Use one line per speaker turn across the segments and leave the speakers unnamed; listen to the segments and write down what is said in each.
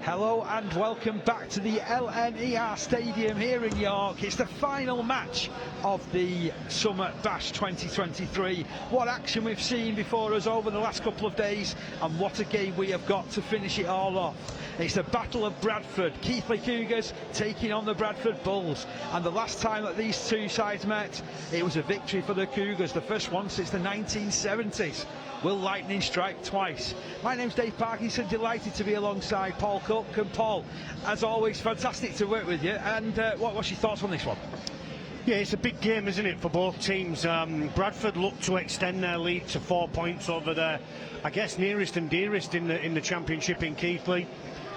Hello and welcome back to the LNER Stadium here in York. It's the final match of the Summer Bash 2023. What action we've seen before us over the last couple of days, and what a game we have got to finish it all off. It's the Battle of Bradford. Keighley Cougars taking on the Bradford Bulls, and the last time that these two sides met, it was a victory for the Cougars, the first one since the 1970s. Will lightning strike twice? My name's Dave Parkinson, delighted to be alongside Paul Cook. And Paul, as always, fantastic to work with you. And what's your thoughts on this one?
Yeah, it's a big game, isn't it, for both teams. Bradford look to extend their lead to 4 points over their, I guess, nearest and dearest in the championship in Keighley.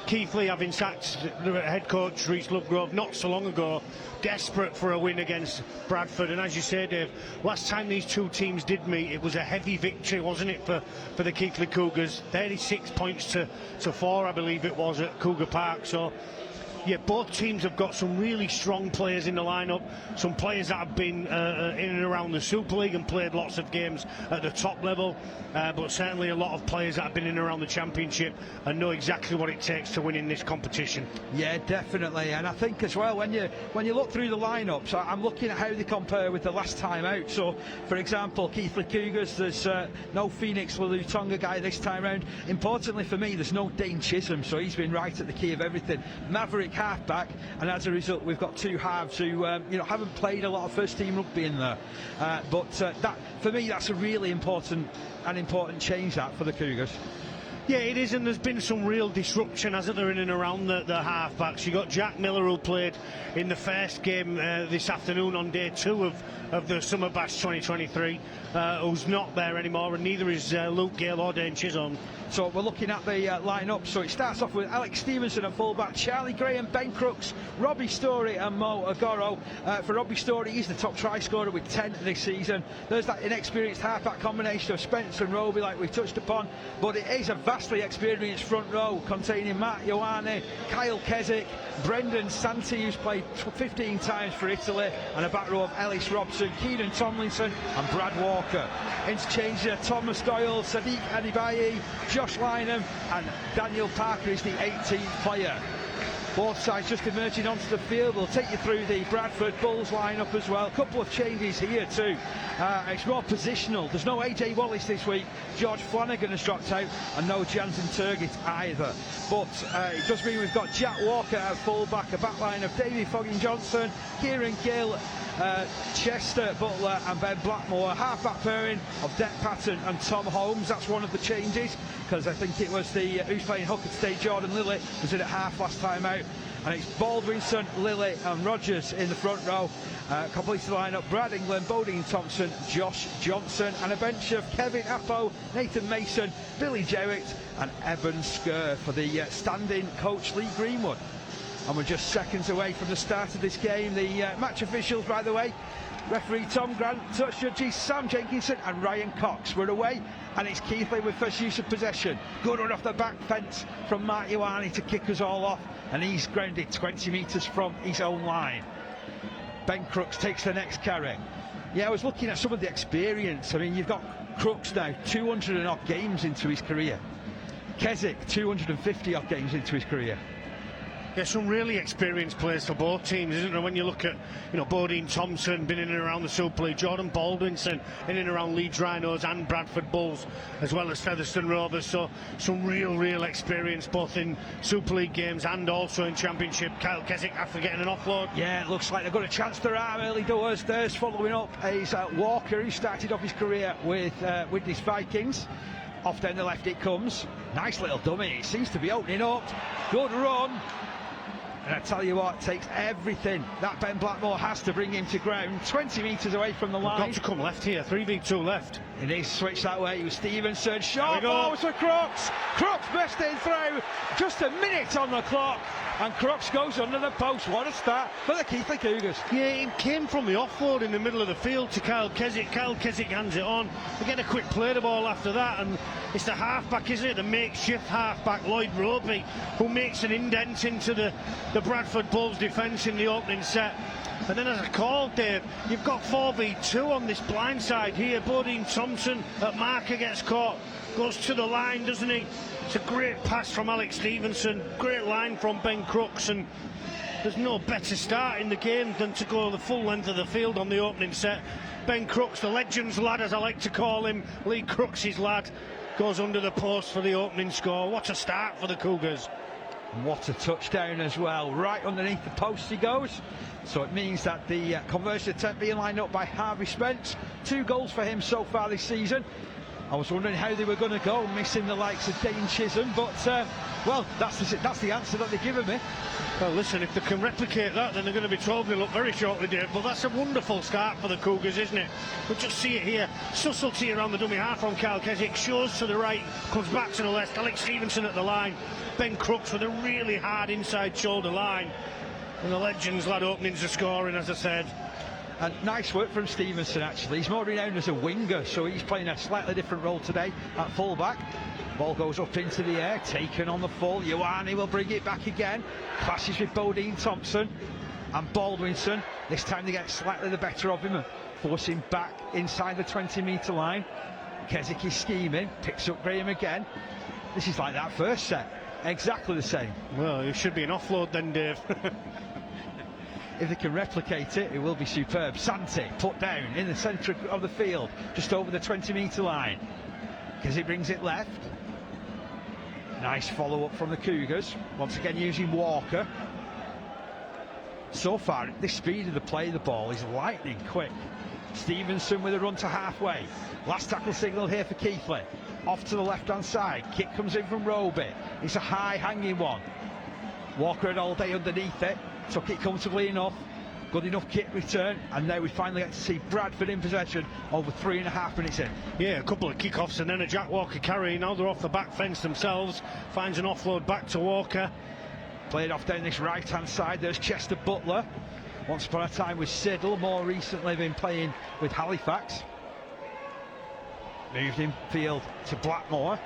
Keighley, having sacked the head coach Reece Lovegrove not so long ago, desperate for a win against Bradford. And as you say, Dave, last time these two teams did meet, it was a heavy victory, wasn't it, for the Keighley Cougars? 36 points to 4, I believe it was, at Cougar Park. So yeah, both teams have got some really strong players in the lineup, some players that have been in and around the Super League and played lots of games at the top level, but certainly a lot of players that have been in and around the championship and know exactly what it takes to win in this competition. Yeah, definitely. And I think as well, when you look through the lineups, I'm looking at how they compare with the last time out. So for example, Keighley Cougars, there's no Phoenix Lalutonga guy this time round. Importantly for me, there's no Dane Chisholm, so he's been right at the key of everything. Maverick half-back, and as a result we've got two halves who haven't played a lot of first team rugby in there, but that, for me, that's a really important change, that, for the Cougars. Yeah, it is, and there's been some real disruption, hasn't there, in and around the half-backs. You got Jack Miller, who played in the first game this afternoon on day 2 of the Summer Bash 2023, who's not there anymore, and neither is Luke Gale or Dane Chisholm. So we're looking at the line-up. So it starts off with Alex Stevenson at full-back, Charlie Graham, Ben Crooks, Robbie Story and Mo Agoro. For Robbie Story, he's the top try scorer with 10 this season. There's that inexperienced half-back combination of Spence and Roby, like we touched upon, but it is a vastly experienced front row containing Matt Ioane, Kyle Keswick, Brendan Santi, who's played 15 times for Italy, and a back row of Ellis Robson, Keenan Tomlinson and Brad Walker. Interchange Thomas Doyle, Sadiq Adibayi, Josh Lynham and Daniel Parker is the 18th player. Both sides just emerging onto the field. We'll take you through the Bradford Bulls lineup as well. A couple of changes here too. It's more positional. There's no AJ Wallace this week. George Flanagan has dropped out, and no Jansen Turgid either. But it does mean we've got Jack Walker at full-back, a backline of Davey Fogging Johnson, Kieran Gill, Chester Butler and Ben Blackmore. Half-back pairing of Deck Patton and Tom Holmes. That's one of the changes, because I think it was the who's playing hooker today, Jordan Lilly, was in at half last time out. And it's Baldwinson, Lilly and Rogers in the front row. Complete the line-up: Brad England, Bodine Thompson, Josh Johnson, and a bench of Kevin Appo, Nathan Mason, Billy Jewett and Evan Skur for the standing coach Lee Greenwood. And we're just seconds away from the start of this game. The match officials, by the way, referee Tom Grant, touch judges Sam Jenkinson and Ryan Cox. We're away, and it's Keighley with first use of possession. Good run off the back fence from Mark Ioane to kick us all off, and he's grounded 20 metres from his own line. Ben Crooks takes the next carry. Yeah, I was looking at some of the experience. I mean, you've got Crooks now 200 and odd games into his career. Keswick 250 odd games into his career. Yeah, some really experienced players for both teams, isn't there? When you look at, Bodine Thompson, been in and around the Super League, Jordan Baldwinson in and around Leeds Rhinos and Bradford Bulls, as well as Featherstone Rovers. So some real experience both in Super League games and also in Championship. Kyle Keswick after getting an offload.
Yeah, it looks like they've got a chance to arm early doors. There's following up is Walker, who started off his career with these Vikings. Off down the left it comes. Nice little dummy. It seems to be opening up. Good run. And I tell you what, takes everything that Ben Blackmore has to bring him to ground. 20 metres away from the line.
Got to come left here, 3v2 left.
It is switched that way with Stevenson. Shot balls for Crooks. Crooks bursting through. Just a minute on the clock. And Crooks goes under the post. What a start for the Keighley Cougars.
Yeah, it came from the offload in the middle of the field to Kyle Keswick. Kyle Keswick hands it on. We get a quick play the ball after that, and it's the halfback, isn't it? The makeshift halfback, Lloyd Roby, who makes an indent into the Bradford Bulls defence in the opening set. And then, as I called, Dave, you've got 4v2 on this blind side here. Bodine Thompson at marker gets caught, goes to the line, doesn't he? It's a great pass from Alex Stevenson, great line from Ben Crooks, and there's no better start in the game than to go the full length of the field on the opening set. Ben Crooks, the Legends lad, as I like to call him, Lee Crooks' lad, goes under the post for the opening score. What a start for the Cougars.
What a touchdown as well, right underneath the post he goes. So it means that the conversion attempt being lined up by Harvey Spence, 2 goals for him so far this season. I was wondering how they were going to go, missing the likes of Dane Chisholm, but well, that's the answer that they've given me.
Well, listen, if they can replicate that, then they're going to be 12-0 up very shortly, Dave. But that's a wonderful start for the Cougars, isn't it? We'll just see it here. Subtlety around the dummy half from Kyle Keswick. Shows to the right, comes back to the left. Alex Stevenson at the line. Ben Crooks with a really hard inside shoulder line. And the Legends lad openings the scoring, as I said.
And nice work from Stevenson, actually. He's more renowned as a winger, so he's playing a slightly different role today at full-back. Ball goes up into the air, taken on the full. Ioane will bring it back again. Clashes with Bodine Thompson and Baldwinson. This time they get slightly the better of him and force him back inside the 20-metre line. Keswick is scheming, picks up Graham again. This is like that first set. Exactly the same.
Well, it should be an offload then, Dave.
If they can replicate it, it will be superb. Santi put down in the centre of the field, just over the 20-metre line. Keswick brings it left. Nice follow-up from the Cougars. Once again using Walker. So far, the speed of the play of the ball is lightning quick. Stevenson with a run to halfway. Last tackle signal here for Keighley. Off to the left-hand side. Kick comes in from Roby. It's a high hanging one. Walker had all day underneath it. Took it comfortably enough. Good enough kick return, and now we finally get to see Bradford in possession over 3.5 minutes in.
Yeah, a couple of kickoffs and then a Jack Walker carry. Now they're off the back fence themselves. Finds an offload back to Walker.
Played off down this right-hand side. There's Chester Butler. Once upon a time with Siddle. More recently been playing with Halifax. Moved in field to Blackmore.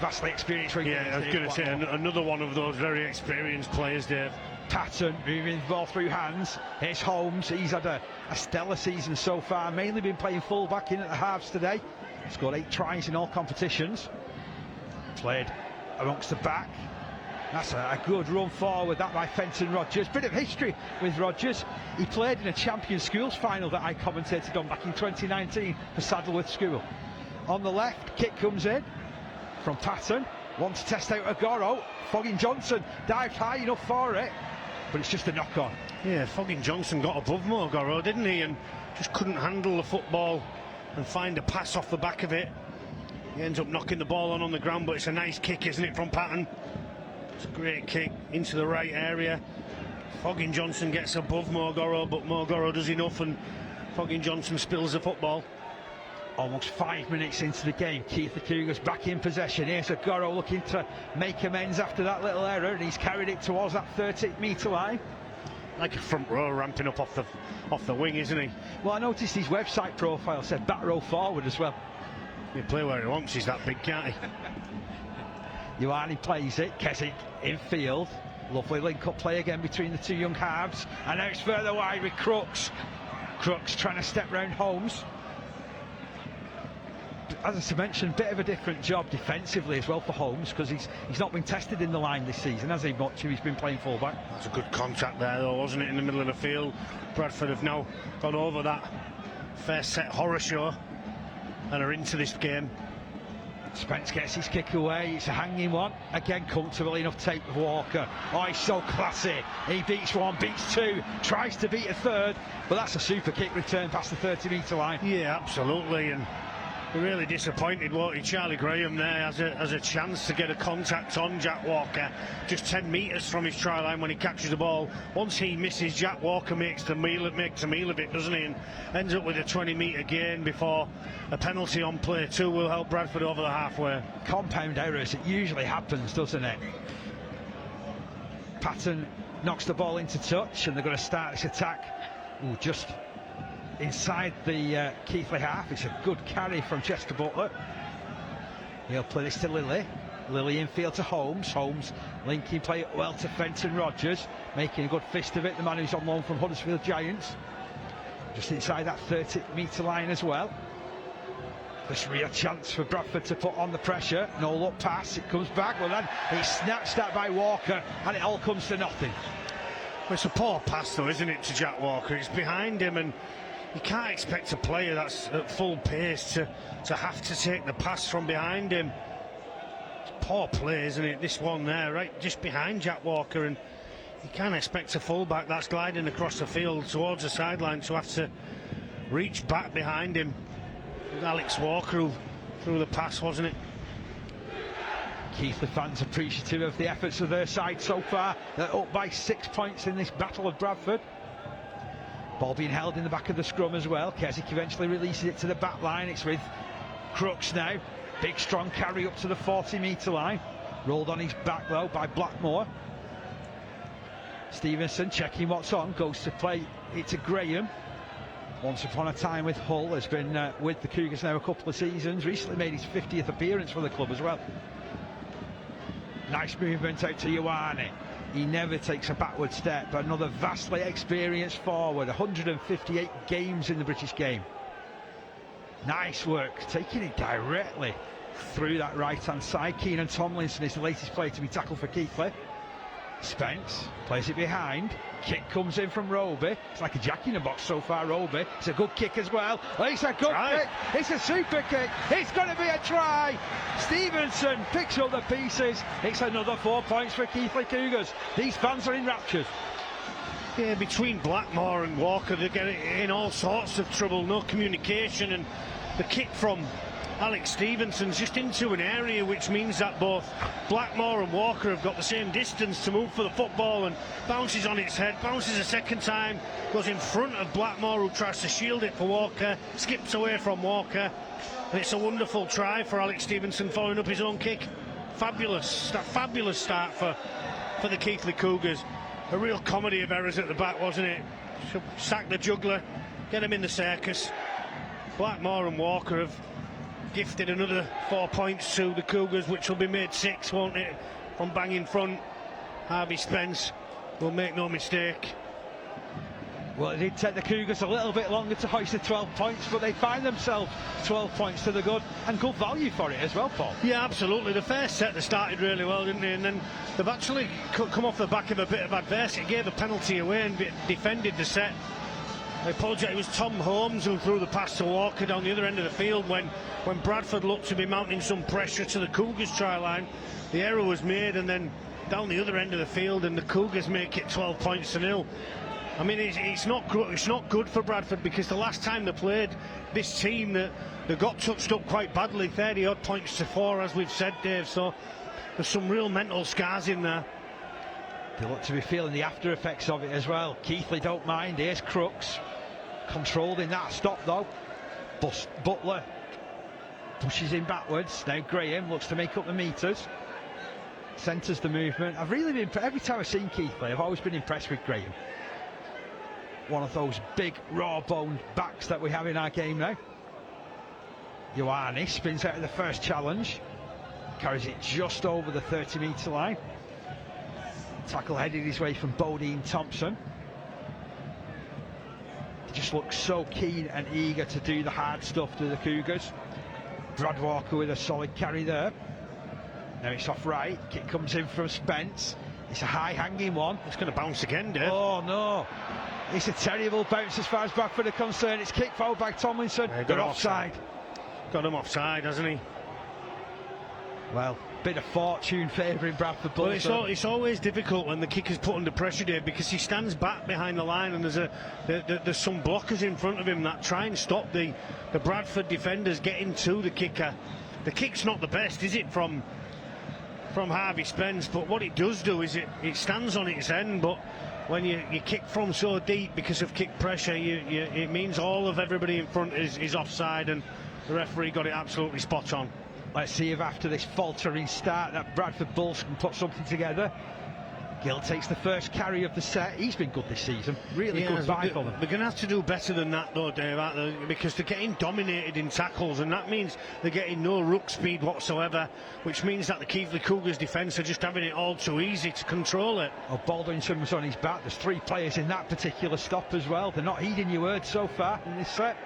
Vastly experienced.
Yeah, I was going to say another one of those very experienced players, Dave.
Patton moving the ball through hands. Here's Holmes. He's had a stellar season so far. Mainly been playing full-back in at the halves today. Scored 8 tries in all competitions. Played amongst the back. That's a good run forward, that by Fenton Rogers. Bit of history with Rogers. He played in a Champion Schools final that I commentated on back in 2019 for Saddleworth School. On the left, kick comes in from Patton. Want to test out Agoro. Fogging Johnson dived high enough for it, but it's just a knock-on.
Yeah, Fogging Johnson got above Mogoro, didn't he? And just couldn't handle the football and find a pass off the back of it. He ends up knocking the ball on the ground, but it's a nice kick, isn't it, from Patton? It's a great kick into the right area. Fogging Johnson gets above Mogoro, but Mogoro does enough and Fogging Johnson spills the football.
Almost 5 minutes into the game, Keighley Cougars back in possession. Here's Agoro looking to make amends after that little error, and he's carried it towards that 30-metre line.
Like a front row ramping up off the wing, isn't he?
Well, I noticed his website profile said back row forward as well.
He play where he wants, he's that big, can't he?
Ioane plays it, Keswick in field. Lovely link-up play again between the two young halves. And now it's further wide with Crooks. Crooks trying to step round Holmes. As I mentioned, bit of a different job defensively as well for Holmes, because he's not been tested in the line this season, has he, much? He's been playing full-back.
That's a good contact there, though, wasn't it, in the middle of the field? Bradford have now gone over that first set horror show and are into this game.
Spence gets his kick away. It's a hanging one. Again, comfortable enough take with Walker. Oh, he's so classy. He beats one, beats two, tries to beat a third, but that's a super kick return past the 30-metre line.
Yeah, absolutely, and really disappointed, won't he? Charlie Graham there has a chance to get a contact on Jack Walker, just 10 metres from his try line when he catches the ball. Once he misses, Jack Walker makes a meal of it, doesn't he, and ends up with a 20-metre gain before a penalty on play 2 will help Bradford over the halfway. Compound
errors, it usually happens, doesn't it? Patton knocks the ball into touch, and they're going to start this attack. Ooh, just inside the Keighley half. It's a good carry from Chester Butler. He'll play this to Lilly. Lily infield to Holmes. Holmes linking play well to Fenton Rogers, making a good fist of it. The man who's on loan from Huddersfield Giants, just inside that 30-metre line as well. This real chance for Bradford to put on the pressure. No look pass, it comes back. Well, then it's snatched at by Walker, and it all comes to nothing.
Well, it's a poor pass, though, isn't it, to Jack Walker? It's behind him, and you can't expect a player that's at full pace to have to take the pass from behind him. It's poor play, isn't it? This one there, right just behind Jack Walker, and you can't expect a fullback that's gliding across the field towards the sideline to have to reach back behind him. Alex Walker who threw the pass, wasn't it?
Keighley fans appreciative of the efforts of their side so far. They're up by 6 points in this battle of Bradford. Ball being held in the back of the scrum as well. Keswick eventually releases it to the back line. It's with Crooks now. Big strong carry up to the 40-metre line. Rolled on his back though by Blackmore. Stevenson checking what's on, goes to play it to Graham. Once upon a time with Hull, has been with the Cougars now a couple of seasons. Recently made his 50th appearance for the club as well. Nice movement out to Ioane. He never takes a backward step. Another vastly experienced forward. 158 games in the British game. Nice work, taking it directly through that right-hand side. Keenan Tomlinson is the latest player to be tackled for Keighley. Spence plays it behind. Kick comes in from Roby. It's like a jack-in-the-box so far, Roby. It's a good kick as well. It's a good kick. It's a super kick. It's going to be a try. Stevenson picks up the pieces. It's another 4 points for Keighley Cougars. These fans are in raptures.
Yeah, between Blackmore and Walker, they're getting in all sorts of trouble. No communication, and the kick from Alex Stevenson's just into an area which means that both Blackmore and Walker have got the same distance to move for the football, and bounces on its head, bounces a second time, goes in front of Blackmore, who tries to shield it for Walker, skips away from Walker, and it's a wonderful try for Alex Stevenson following up his own kick. Fabulous start for the Keighley Cougars. A real comedy of errors at the back, wasn't it? Sack the juggler, get him in the circus. Blackmore and Walker have gifted another 4 points to the Cougars, which will be made 6, won't it, from bang in front. Harvey Spence will make no mistake.
Well, it did take the Cougars a little bit longer to hoist the 12 points, but they find themselves 12 points to the good, and good value for it as well, Paul.
Yeah, absolutely. The first set they started really well, didn't they? And then they've actually come off the back of a bit of adversity, gave a penalty away and defended the set. I apologise, it was Tom Holmes who threw the pass to Walker down the other end of the field when Bradford looked to be mounting some pressure to the Cougars try line. The error was made, and then down the other end of the field, and the Cougars make it 12 points to 0. I mean, it's not good for Bradford, because the last time they played this team, they got touched up quite badly, 30 odd points to 4, as we've said, Dave. So there's some real mental scars in there.
They look to be feeling the after effects of it as well. Keighley don't mind. Here's Crooks, controlled in that stop though. Butler pushes him backwards. Now Graham looks to make up the metres, centres the movement. I've really been, every time I've seen Keighley, I've always been impressed with Graham. One of those big raw-boned backs that we have in our game now. Ioane spins out of the first challenge, carries it just over the 30-metre line. Tackle headed his way from Bodine Thompson. He just looks so keen and eager to do the hard stuff to the Cougars. Brad Walker with a solid carry there. Now it's off right. Kick comes in from Spence. It's a high hanging one.
It's going to bounce again, Dave.
Oh no. It's a terrible bounce as far as Bradford are concerned. It's kicked forward by Tomlinson.
Yeah,
they're offside.
Got him offside, hasn't he?
Well, bit of fortune favouring Bradford.
Well, it's always difficult when the kicker's put under pressure, Dave, because he stands back behind the line, and there's some blockers in front of him that try and stop the Bradford defenders getting to the kicker. The kick's not the best, is it, from Harvey Spence? But what it does do is it stands on its end. But when you kick from so deep because of kick pressure, it means all of everybody in front is offside, and the referee got it absolutely spot on.
Let's see if after this faltering start that Bradford Bulls can put something together. Gill takes the first carry of the set. He's been good this season. Really good buy for them.
They're going to have to do better than that, though, Dave, aren't they? Because they're getting dominated in tackles, and that means they're getting no ruck speed whatsoever, which means that the Keighley Cougars defence are just having it all too easy to control it.
Oh, Baldwinson was on his back. There's 3 players in that particular stop as well. They're not heeding your words so far in this set.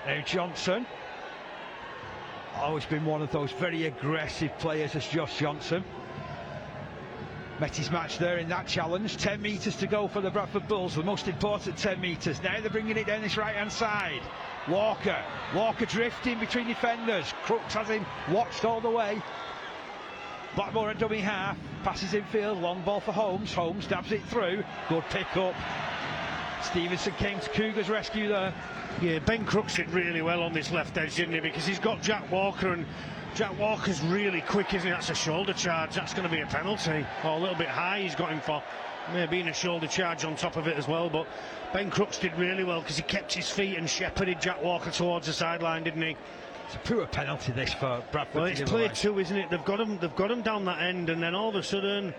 Now Johnson. Always been one of those very aggressive players as Josh Johnson. Met his match there in that challenge. 10 metres to go for the Bradford Bulls, the most important 10 metres. Now they're bringing it down this right-hand side. Walker drifting between defenders. Crooks has him watched all the way. Blackmore at dummy half, passes infield, long ball for Holmes. Holmes dabs it through. Good pick up. Stevenson came to Cougars' rescue there.
Yeah, Ben Crooks did really well on this left edge, didn't he? Because he's got Jack Walker, and Jack Walker's really quick, isn't he? That's a shoulder charge. That's going to be a penalty. Or a little bit high he's got him for. Maybe a shoulder charge on top of it as well. But Ben Crooks did really well because he kept his feet and shepherded Jack Walker towards the sideline, didn't he?
It's a poor penalty this for Bradford.
Well, it's play 2, isn't it? They've got him down that end, and then all of a sudden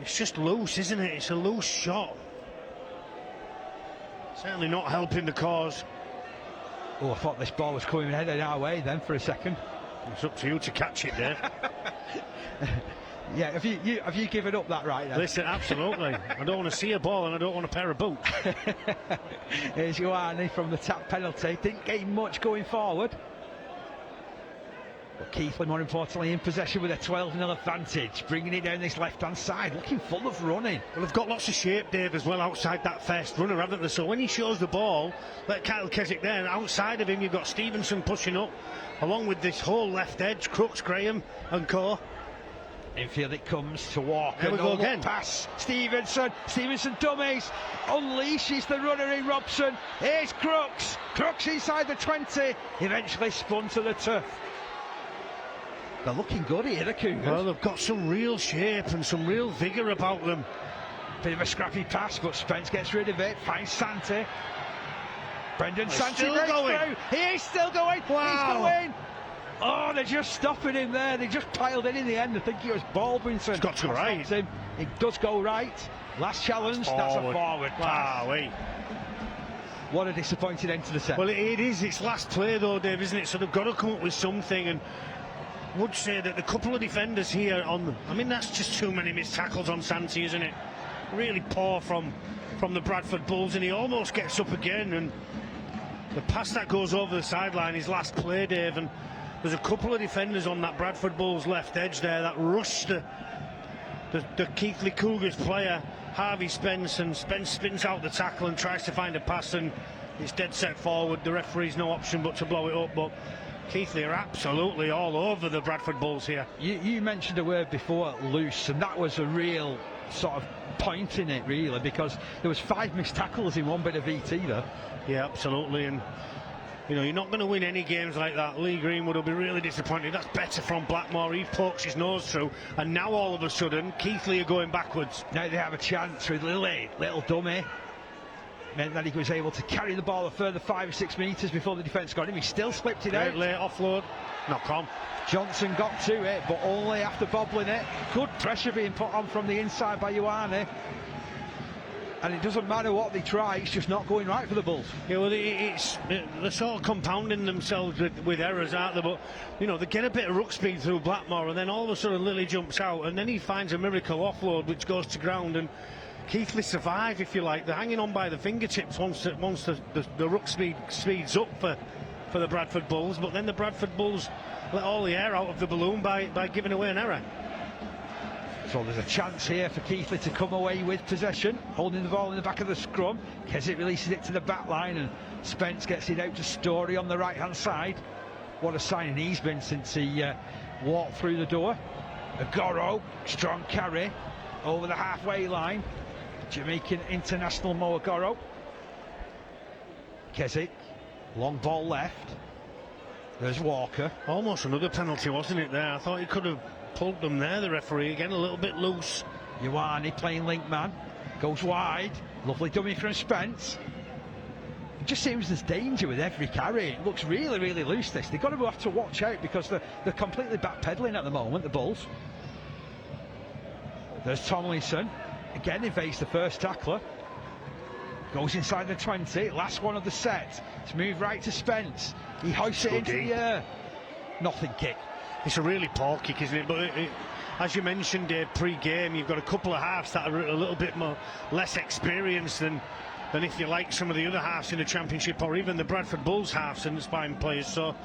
it's just loose, isn't it? It's a loose shot. Certainly not helping the cause.
Oh, I thought this ball was coming headed our way then for a second.
It's up to you to catch it, Dave.
Yeah, have you given up that right now?
Listen, absolutely. I don't want to see a ball and I don't want a pair of boots.
Here's Ioane from the tap penalty. Didn't get much going forward. But Keighley, more importantly, in possession with a 12-0 advantage, bringing it down this left-hand side, looking full of running.
Well, they've got lots of shape, Dave, as well, outside that first runner, haven't they? So when he shows the ball, like Keighley Keswick there, and outside of him, you've got Stevenson pushing up, along with this whole left edge, Crooks, Graham, and co.
Infield it comes to Walker.
There we go again.
Pass. Stevenson dummies. Unleashes the runner in Robson. Here's Crooks. Crooks inside the 20. Eventually spun to the turf. They're looking good here, the Cougars.
Well, they've got some real shape and some real vigour about them.
Bit of a scrappy pass, but Spence gets rid of it. Finds Santi. Brendan Santi
still going.
Through. He is still going.
Wow.
He's going. Oh, they're just stopping him there. They just piled in the end. I think it was Baldwinson.
It's got to go right.
Him. It does go right. Last challenge. That's a forward pass.
Wow.
What a disappointing end to the set.
Well, it is. It's last play, though, Dave, isn't it? So they've got to come up with something. And would say that the couple of defenders here on, I mean, that's just too many missed tackles on Santi, isn't it? Really poor from the Bradford Bulls, and he almost gets up again, and the pass that goes over the sideline is last play, Dave, and there's a couple of defenders on that Bradford Bulls left edge there that rush the Keighley Cougars player, Harvey Spence, and Spence spins out the tackle and tries to find a pass, and it's dead set forward. The referee's no option but to blow it up, but Keighley are absolutely all over the Bradford Bulls here.
You mentioned a word before, loose, and that was a real sort of point in it, really, because there was 5 missed tackles in one bit of VT there.
Yeah, absolutely, and you know, you're not going to win any games like that. Lee Greenwood will be really disappointed. That's better from Blackmore. He pokes his nose through, and now all of a sudden Keighley are going backwards.
Now they have a chance with Lilly, little dummy. Meant that he was able to carry the ball a further 5 or 6 metres before the defence got him. He still slipped it out.
Late offload, knock on.
Johnson got to it, but only after bobbling it. Good pressure being put on from the inside by Ioane. And it doesn't matter what they try, it's just not going right for the Bulls.
Yeah, well, they're sort of compounding themselves with errors, aren't they? But, you know, they get a bit of ruck speed through Blackmore, and then all of a sudden Lilly jumps out, and then he finds a miracle offload which goes to ground, and Keighley survive, if you like. They're hanging on by the fingertips once the ruck speeds up for the Bradford Bulls, but then the Bradford Bulls let all the air out of the balloon by giving away an error.
So there's a chance here for Keighley to come away with possession, holding the ball in the back of the scrum. Keswick releases it to the back line, and Spence gets it out to Story on the right hand side. What a signing he's been since he walked through the door. Agoro, strong carry over the halfway line. Jamaican international Mo Agoro. Keswick, long ball left. There's Walker.
Almost another penalty, wasn't it, there? I thought he could have pulled them there, the referee. Again, a little bit loose.
Ioane playing link man. Goes wide. Lovely dummy from Spence. It just seems there's danger with every carry. It looks really, really loose, this. They've got to have to watch out because they're completely backpedaling at the moment, the Bulls. There's Tomlinson. Again evades the first tackler. Goes inside the 20. Last one of the set. It's moved right to Spence. He hoists it into the air. Nothing kick.
It's a really poor kick, isn't it? But as you mentioned, Dave, pre-game, you've got a couple of halves that are a little bit less experienced than if you like some of the other halves in the Championship, or even the Bradford Bulls halves and the spine players. So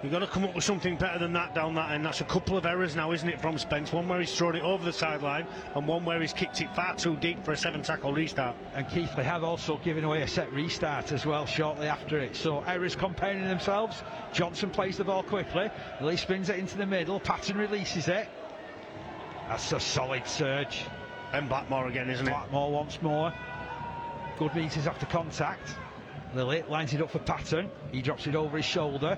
you've got to come up with something better than that down that end. That's a couple of errors now, isn't it, from Spence? One where he's thrown it over the sideline, and one where he's kicked it far too deep for a 7-tackle restart. And
Keighley have also given away a set restart as well shortly after it. So errors compounding themselves. Johnson plays the ball quickly. Lee spins it into the middle. Patton releases it. That's a solid surge.
And Blackmore again, isn't it?
Blackmore once more. Good meters after contact. Lily lines it up for Patton. He drops it over his shoulder.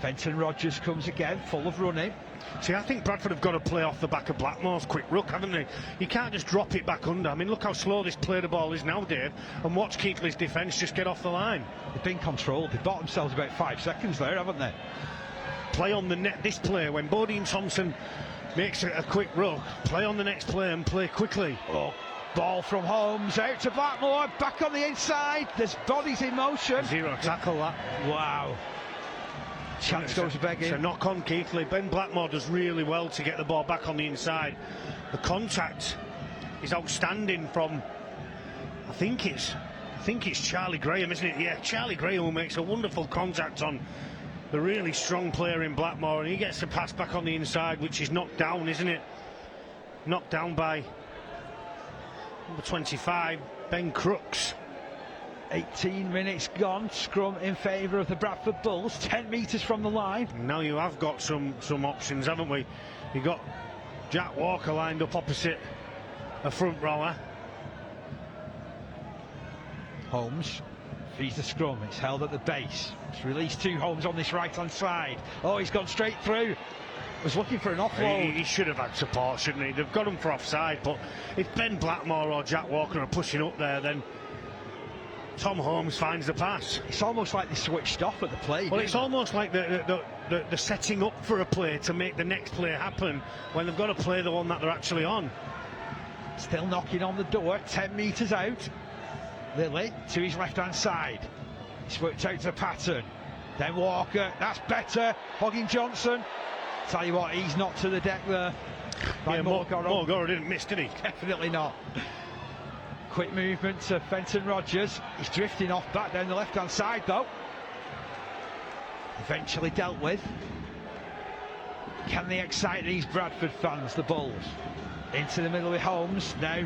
Fenton Rogers comes again, full of running.
See, I think Bradford have got to play off the back of Blackmore's quick ruck, haven't they? You can't just drop it back under. I mean, look how slow this play the ball is now, Dave, and watch Keighley's defence just get off the line.
They've been controlled. They've bought themselves about 5 seconds there, haven't they?
Play on the net this play. When Bodine Thompson makes a quick ruck, play on the next play and play quickly.
Oh, ball from Holmes, out to Blackmore, back on the inside. There's bodies in motion.
Zero tackle, that.
Wow. Chance goes begging.
It's a knock on Keighley. Ben Blackmore does really well to get the ball back on the inside. The contact is outstanding from, I think it's Charlie Graham, isn't it? Yeah, Charlie Graham, who makes a wonderful contact on the really strong player in Blackmore, and he gets the pass back on the inside, which is knocked down, isn't it? Knocked down by number 25, Ben Crooks.
18 minutes gone. Scrum in favour of the Bradford Bulls. 10 metres from the line.
Now you have got some options, haven't we? You've got Jack Walker lined up opposite a front rower.
Holmes feeds the scrum. It's held at the base. It's released to Holmes on this right-hand side. Oh, he's gone straight through. Was looking for an offload.
He should have had support, shouldn't he? They've got him for offside, but if Ben Blackmore or Jack Walker are pushing up there, then Tom Holmes finds the pass.
It's almost like they switched off at the play.
Well, it's almost like the setting up for a play to make the next play happen when they've got to play the one that they're actually on.
Still knocking on the door, 10 metres out. Lily to his left-hand side. It's worked out to Patton. Then Walker, that's better. Hogging Johnson. Tell you what, he's not to the deck there.
Yeah, Morgoro didn't miss, did he?
Definitely not. Quick movement to Fenton Rogers. He's drifting off back down the left-hand side, though. Eventually dealt with. Can they excite these Bradford fans, the Bulls? Into the middle with Holmes. Now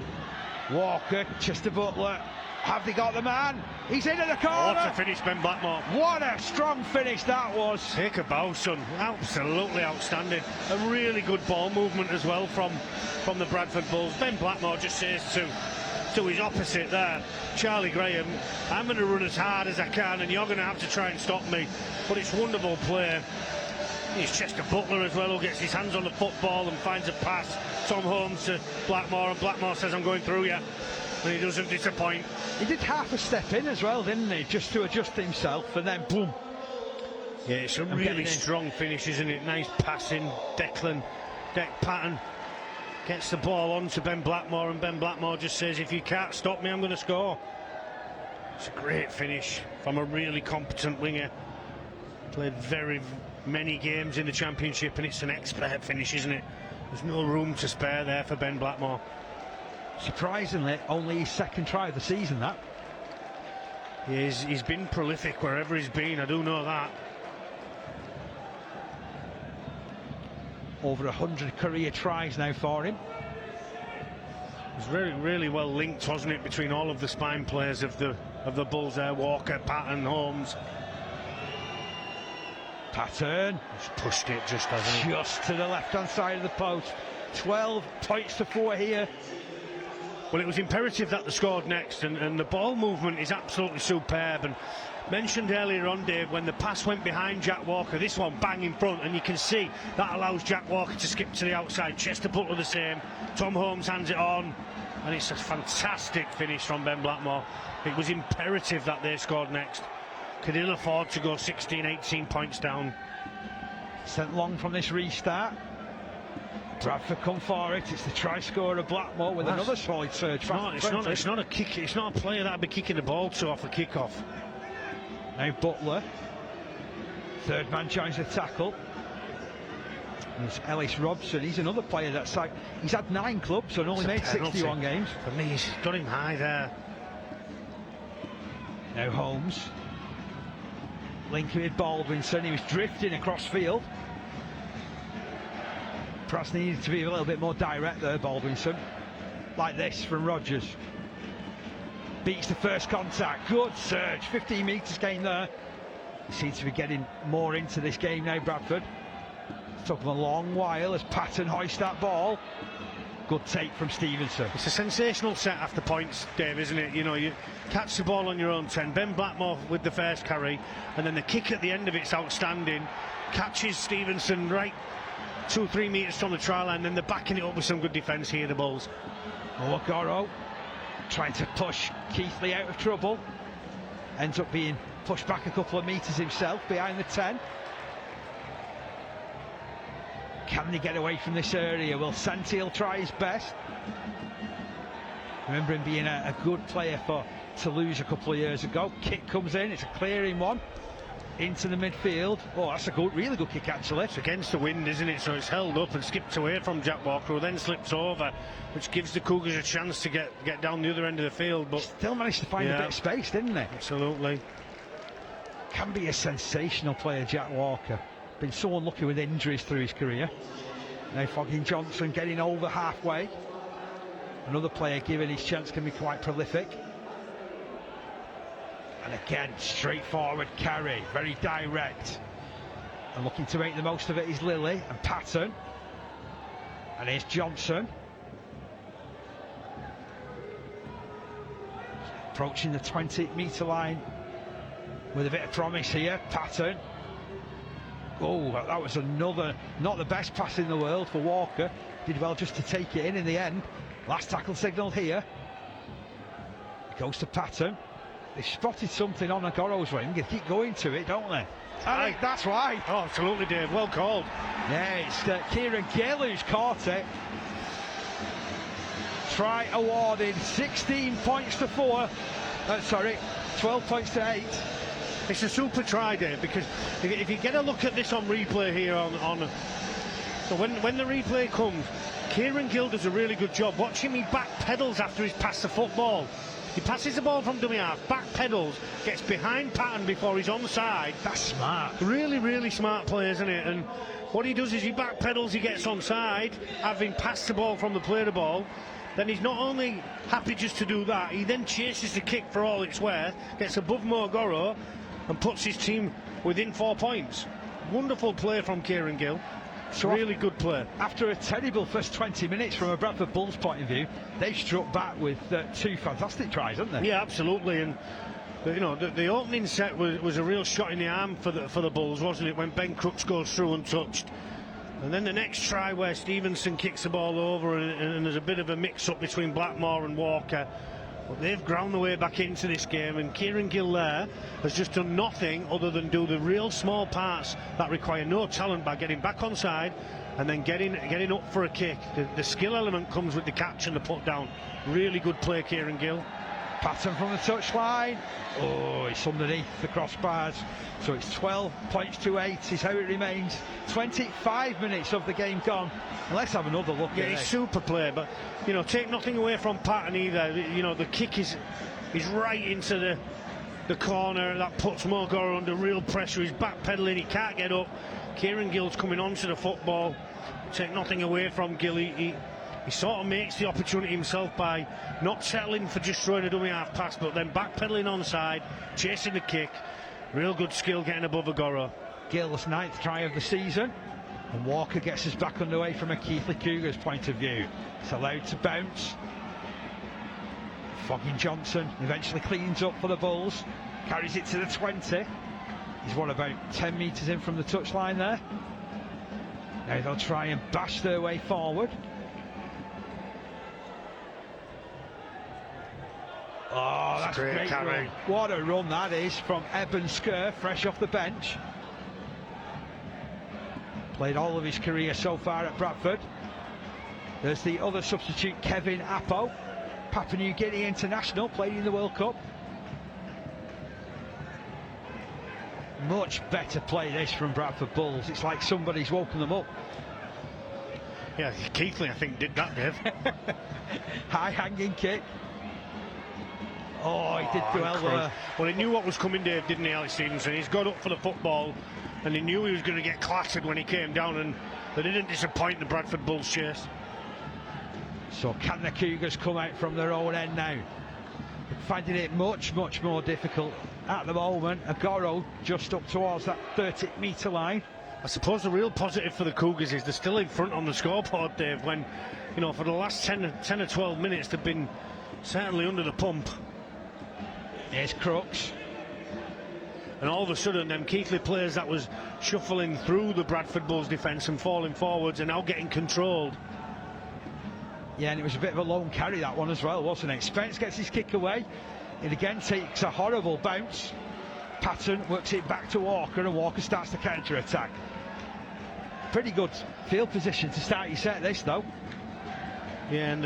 Walker, Chester Butler. Have they got the man? He's into the corner.
What a finish, Ben Blackmore.
What a strong finish that was.
Take a bow, son. Absolutely outstanding. A really good ball movement as well from the Bradford Bulls. Ben Blackmore just says to his opposite there, Charlie Graham, I'm going to run as hard as I can and you're going to have to try and stop me. But it's wonderful play. It's Chester Butler as well, who gets his hands on the football and finds a pass. Tom Holmes to Blackmore, and Blackmore says, I'm going through you. And he doesn't disappoint.
He did half a step in as well, didn't he? Just to adjust himself, and then boom.
Yeah, it's a really strong finish, isn't it? Nice passing. Deck Patton gets the ball on to Ben Blackmore, and Ben Blackmore just says, if you can't stop me, I'm going to score. It's a great finish from a really competent winger. Played very many games in the Championship, and it's an expert finish, isn't it? There's no room to spare there for Ben Blackmore.
Surprisingly, only his second try of the season, that.
He's been prolific wherever he's been, I do know that.
Over 100 career tries now for him.
It was really well linked, wasn't it, between all of the spine players of the Bulls there, Walker, Patton, Holmes.
Patton.
He's pushed it just, hasn't he?
Just to the left-hand side of the post. 12 points to 4 here.
Well, it was imperative that they scored next, and the ball movement is absolutely superb. And mentioned earlier on, Dave, when the pass went behind Jack Walker, this one bang in front, and you can see that allows Jack Walker to skip to the outside. Chester Butler the same. Tom Holmes hands it on, and it's a fantastic finish from Ben Blackmore. It was imperative that they scored next. Could ill afford to go 16, 18 points down.
Sent long from this restart. Bradford come for it. It's the try scorer Blackmore with another solid surge.
It's not a kick. It's not a player that'd be kicking the ball to off a kick-off.
Now Butler. Third man joins the tackle. There's Ellis Robson. He's another player that's like, he's had 9 clubs and only made 61 games.
For me, he's got him high there.
Now Holmes. Linking with Baldwinson. He was drifting across field. Perhaps needed to be a little bit more direct there, Baldwinson. Like this from Rodgers. Beats the first contact. Good surge. 15 metres gain there. He seems to be getting more into this game now, Bradford. It took them a long while as Patton hoists that ball. Good take from Stevenson.
It's a sensational set after points, Dave, isn't it? You know, you catch the ball on your own 10. Ben Blackmore with the first carry, and then the kick at the end of it's outstanding. Catches Stevenson right 2-3 metres from the try line, then they're backing it up with some good defence here, the Bulls.
Goro trying to push Keighley out of trouble. Ends up being pushed back a couple of metres himself behind the 10. Can they get away from this area? Will Santil try his best? Remember him being a good player for Toulouse a couple of years ago. Kick comes in, it's a clearing one. Into the midfield. Oh, that's a good, really good kick actually.
It's against the wind, isn't it? So it's held up and skipped away from Jack Walker, who then slips over, which gives the Cougars a chance to get down the other end of the field. But
still managed to find a bit of space, didn't they?
Absolutely.
Can be a sensational player, Jack Walker. Been so unlucky with injuries through his career. Now Fogging Johnson getting over halfway. Another player given his chance can be quite prolific. And again, straightforward carry, very direct. And looking to make the most of it is Lilly and Patton. And here's Johnson. Approaching the 20-metre line with a bit of promise here. Patton. Oh, that was another, not the best pass in the world for Walker. Did well just to take it in the end. Last tackle signal here. It goes to Patton. They've spotted something on Agoro's wing. They keep going to it, don't they? I think that's right.
Oh, absolutely, Dave. Well called.
Yeah, it's Kieran Gill who's caught it. Try awarded. 16 points to 4. 12 points to 8.
It's a super try, Dave, because if you get a look at this on replay here so when the replay comes, Kieran Gill does a really good job. Watch him, he back pedals after he's passed the football. He passes the ball from dummy half, back pedals, gets behind Patton before he's onside.
That's smart.
Really, really smart play, isn't it? And what he does is he back pedals, he gets onside, having passed the ball from the player ball. Then he's not only happy just to do that, he then chases the kick for all it's worth, gets above Goro, and puts his team within 4 points. Wonderful play from Kieran Gill. It's really good play. After
a terrible first 20 minutes from a Bradford Bulls point of view, they've struck back with 2 fantastic tries, haven't they?
Yeah, absolutely. And you know, the opening set was a real shot in the arm for the Bulls, wasn't it? When Ben Crooks goes through untouched. And then the next try where Stevenson kicks the ball over and there's a bit of a mix-up between Blackmore and Walker. But they've ground the way back into this game, and Kieran Gill there has just done nothing other than do the real small parts that require no talent by getting back onside and then getting up for a kick. The skill element comes with the catch and the put down. Really good play, Kieran Gill.
Patton from the touchline. Oh, it's underneath the crossbars. So it's 12 points to 8 is how it remains. 25 minutes of the game gone. And let's have another look at it.
It's super play, but you know, take nothing away from Patton either. You know, the kick is right into the corner. That puts Goro under real pressure. He's backpedaling, he can't get up. Kieran Gill's coming onto the football. Take nothing away from Gill. He sort of makes the opportunity himself by not settling for just throwing a dummy half pass, but then backpedaling onside, chasing the kick. Real good skill getting above Goro.
Gill's 9th try of the season, and Walker gets us back underway from a Keighley Cougars point of view. It's allowed to bounce. Fogging Johnson eventually cleans up for the Bulls, carries it to the 20. He's about 10 metres in from the touchline there. Now they'll try and bash their way forward. Oh, that's a great run. What a run that is from Eben Skur, fresh off the bench. Played all of his career so far at Bradford. There's the other substitute, Kevin Appo, Papua New Guinea international, playing in the World Cup. Much better play this from Bradford Bulls. It's like somebody's woken them up.
Yeah, Keighley, I think, did that, Dave.
High hanging kick. Oh, he did well there.
Well, he knew what was coming, Dave, didn't he, Alex Stevenson? He's got up for the football, and he knew he was going to get clattered when he came down, and they didn't disappoint the Bradford Bulls chase.
So can the Cougars come out from their own end now? Finding it much more difficult at the moment. Agoro just up towards that 30-metre line.
I suppose the real positive for the Cougars is they're still in front on the scoreboard, Dave, when, you know, for the last 10 or 12 minutes they've been certainly under the pump.
Here's Crooks.
And all of a sudden, them Keighley players that was shuffling through the Bradford Bulls defence and falling forwards are now getting controlled.
Yeah, and it was a bit of a lone carry, that one as well, wasn't it? Spence gets his kick away. It again takes a horrible bounce. Patton works it back to Walker, and Walker starts the counter-attack. Pretty good field position to start your set, this, though.
Yeah, and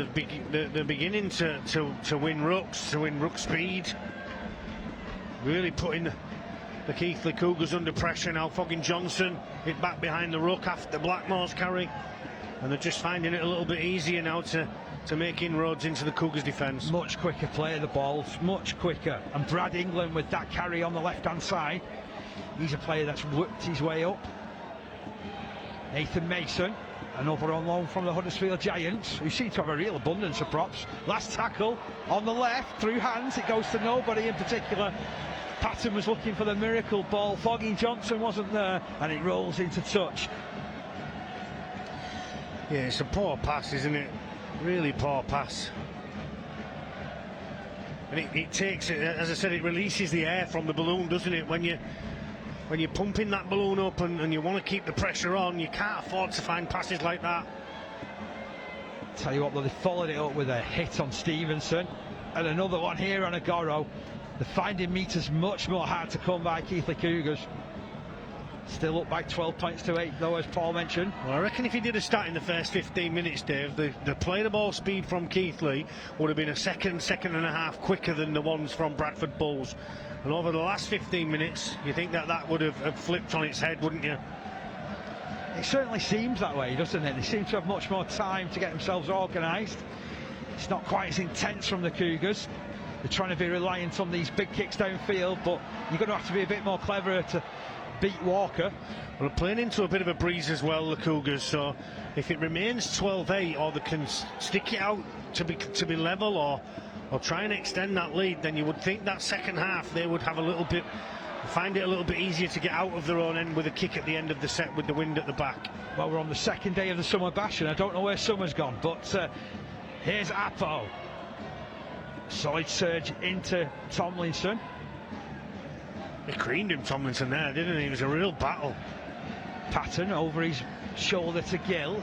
they're beginning to win rucks, to win ruck speed. Really putting the Keighley Cougars under pressure now. Foggin Johnson hit back behind the ruck after Blackmore's carry. And they're just finding it a little bit easier now to make inroads into the Cougars' defence.
Much quicker play of the balls, much quicker. And Brad England with that carry on the left-hand side. He's a player that's worked his way up. Nathan Mason, another on loan from the Huddersfield Giants, who seem to have a real abundance of props. Last tackle on the left, through hands, it goes to nobody in particular. Patton was looking for the miracle ball. Fogging Johnson wasn't there, and it rolls into touch.
Yeah, it's a poor pass, isn't it? Really poor pass. And it takes, as I said, it releases the air from the balloon, doesn't it? When you're pumping that balloon up and you want to keep the pressure on, you can't afford to find passes like that.
Tell you what, though, they followed it up with a hit on Stevenson, and another one here on Agoro. The finding meters much more hard to come by, Keighley Cougars. Still up by 12 points to 8, though, as Paul mentioned.
Well, I reckon if he did a start in the first 15 minutes, Dave, the play the ball speed from Keighley would have been a second and a half quicker than the ones from Bradford Bulls. And over the last 15 minutes, you think that would have flipped on its head, wouldn't you?
It certainly seems that way, doesn't it? They seem to have much more time to get themselves organised. It's not quite as intense from the Cougars. They're trying to be reliant on these big kicks downfield, but you're going to have to be a bit more cleverer to beat Walker.
Well, they're playing into a bit of a breeze as well, the Cougars, so if it remains 12-8, or they can stick it out to be level, or try and extend that lead, then you would think that second half they would have find it a little bit easier to get out of their own end with a kick at the end of the set with the wind at the back.
Well, we're on the second day of the Summer Bash, and I don't know where Summer's gone, but here's Appo. Solid surge into Tomlinson.
He creamed him, Tomlinson, there, didn't he? It was a real battle.
Patton over his shoulder to Gill.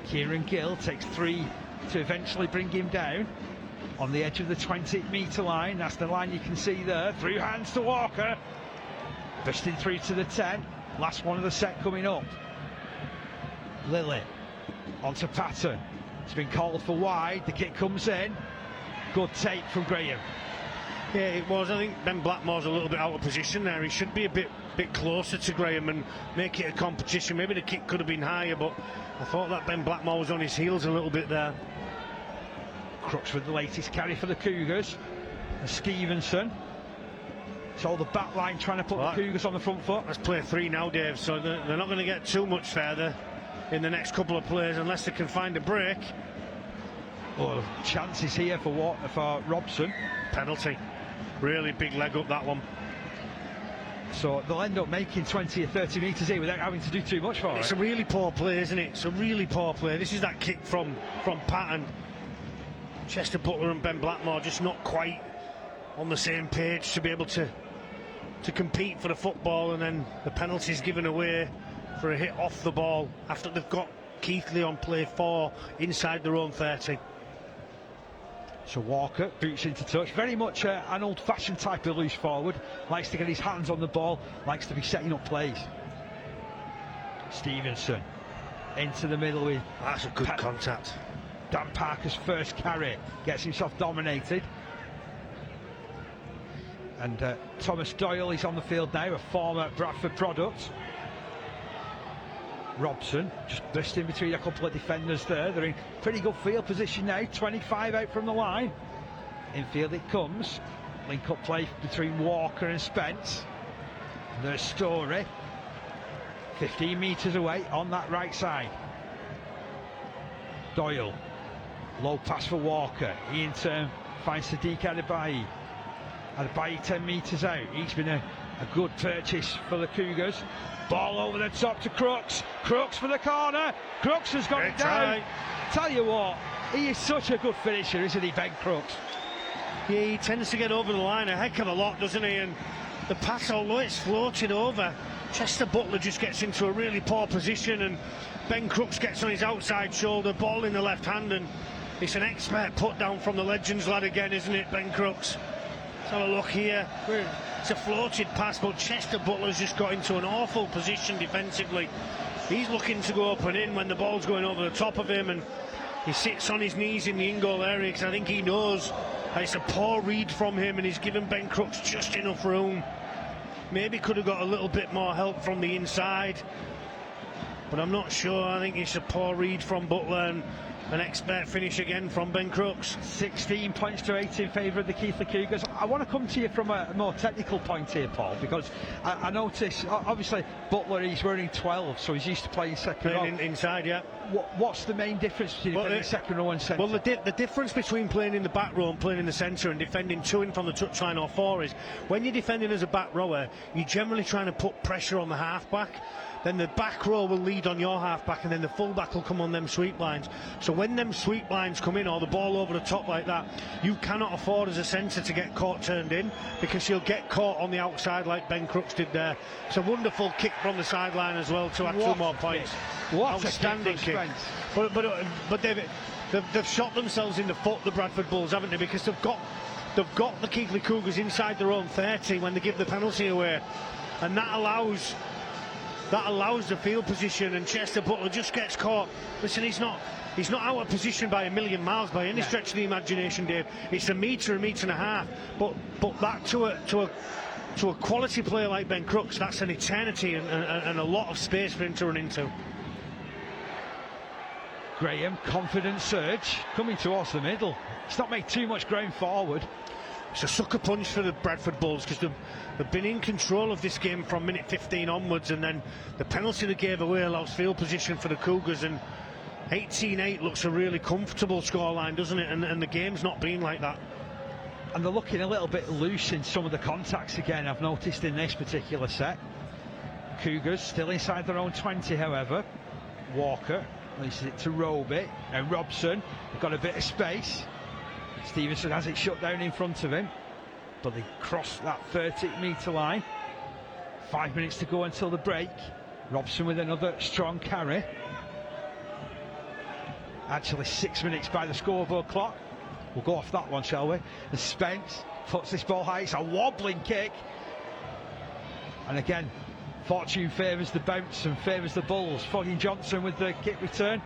Kieran Gill takes 3 to eventually bring him down on the edge of the 20-metre line. That's the line you can see there. Through hands to Walker. Bursting through to the 10. Last one of the set coming up. Lilly onto Patton. It's been called for wide. The kick comes in. Good take from Graham.
Yeah, it was. I think Ben Blackmore's a little bit out of position there. He should be a bit closer to Graham and make it a competition. Maybe the kick could have been higher, but I thought that Ben Blackmore was on his heels a little bit there.
Crooks with the latest carry for the Cougars. And Stevenson. So the back line trying to put the Cougars on the front foot.
Let's play 3 now, Dave, so they're not going to get too much further in the next couple of plays unless they can find a break.
Oh, chances here for Robson.
Penalty. Really big leg up, that one.
So they'll end up making 20 or 30 metres here without having to do too much for it.
It's a really poor play, isn't it? It's a really poor play. This is that kick from Patton. Chester Butler and Ben Blackmore just not quite on the same page to be able to compete for the football, and then the penalty's given away for a hit off the ball after they've got Keighley on play 4 inside their own 30.
So Walker boots into touch. Very much an old-fashioned type of loose forward. Likes to get his hands on the ball. Likes to be setting up plays. Stevenson into the middle with
That's a good contact.
Dan Parker's first carry, gets himself dominated. And Thomas Doyle is on the field now, a former Bradford product. Robson just burst in between a couple of defenders there. They're in pretty good field position now, 25 out from the line. Infield it comes. Link up play between Walker and Spence. There's Story, 15 metres away on that right side. Doyle, low pass for Walker. He in turn finds Sadiq Adebayi. Adebayi 10 metres out. He's been a good purchase for the Cougars. Ball over the top to Crooks. Crooks for the corner. Crooks has got it down. Tell you what, he is such a good finisher, isn't he, Ben Crooks?
Yeah, he tends to get over the line a heck of a lot, doesn't he? And the pass, although it's floated over, Chester Butler just gets into a really poor position, and Ben Crooks gets on his outside shoulder, ball in the left hand, and it's an expert put down from the Legends lad again, isn't it, Ben Crooks? Let's have a look here. It's a floated pass, but Chester Butler's just got into an awful position defensively. He's looking to go up and in when the ball's going over the top of him, and he sits on his knees in the in-goal area because I think he knows that it's a poor read from him, and he's given Ben Crooks just enough room. Maybe could have got a little bit more help from the inside, but I'm not sure. I think it's a poor read from Butler, and an expert finish again from Ben Crooks.
16 points to 8 in favour of the Keighley Cougars. I want to come to you from a more technical point here, Paul, because I notice, obviously, Butler, he's wearing 12, so he's used to playing second row.
Inside, yeah.
What's the main difference between defending second row and centre?
Well, the difference between playing in the back row and playing in the centre and defending two in from the touchline or four is when you're defending as a back rower, you're generally trying to put pressure on the half-back. Then the back row will lead on your half-back, and then the full-back will come on them sweep lines. So when them sweep lines come in, or the ball over the top like that, you cannot afford as a centre to get caught turned in, because you'll get caught on the outside like Ben Crooks did there. It's a wonderful kick from the sideline as well to add 2 more points.
What
outstanding kick. But they've shot themselves in the foot, the Bradford Bulls, haven't they? Because they've got the Keighley Cougars inside their own 30 when they give the penalty away, and that allows the field position, and Chester Butler just gets caught. Listen, he's not out of position by a million miles by any stretch of the imagination, Dave. It's a metre and a half, but that to a quality player like Ben Crooks, that's an eternity and a lot of space for him to run into.
Graham, confident surge, coming towards the middle. He's not made too much ground forward.
It's a sucker punch for the Bradford Bulls, because they've been in control of this game from minute 15 onwards, and then the penalty they gave away allows field position for the Cougars, and 18-8 looks a really comfortable scoreline, doesn't it? And the game's not been like that.
And they're looking a little bit loose in some of the contacts again, I've noticed in this particular set. Cougars still inside their own 20, however. Walker releases it to Roby, and Robson, they've got a bit of space. Stevenson has it shut down in front of him, but they cross that 30-metre line. 5 minutes to go until the break. Robson with another strong carry. Actually 6 minutes by the scoreboard clock. We'll go off that one, shall we? And Spence puts this ball high. It's a wobbling kick, and again fortune favours the bounce and favours the Bulls. Foggy Johnson with the kick return.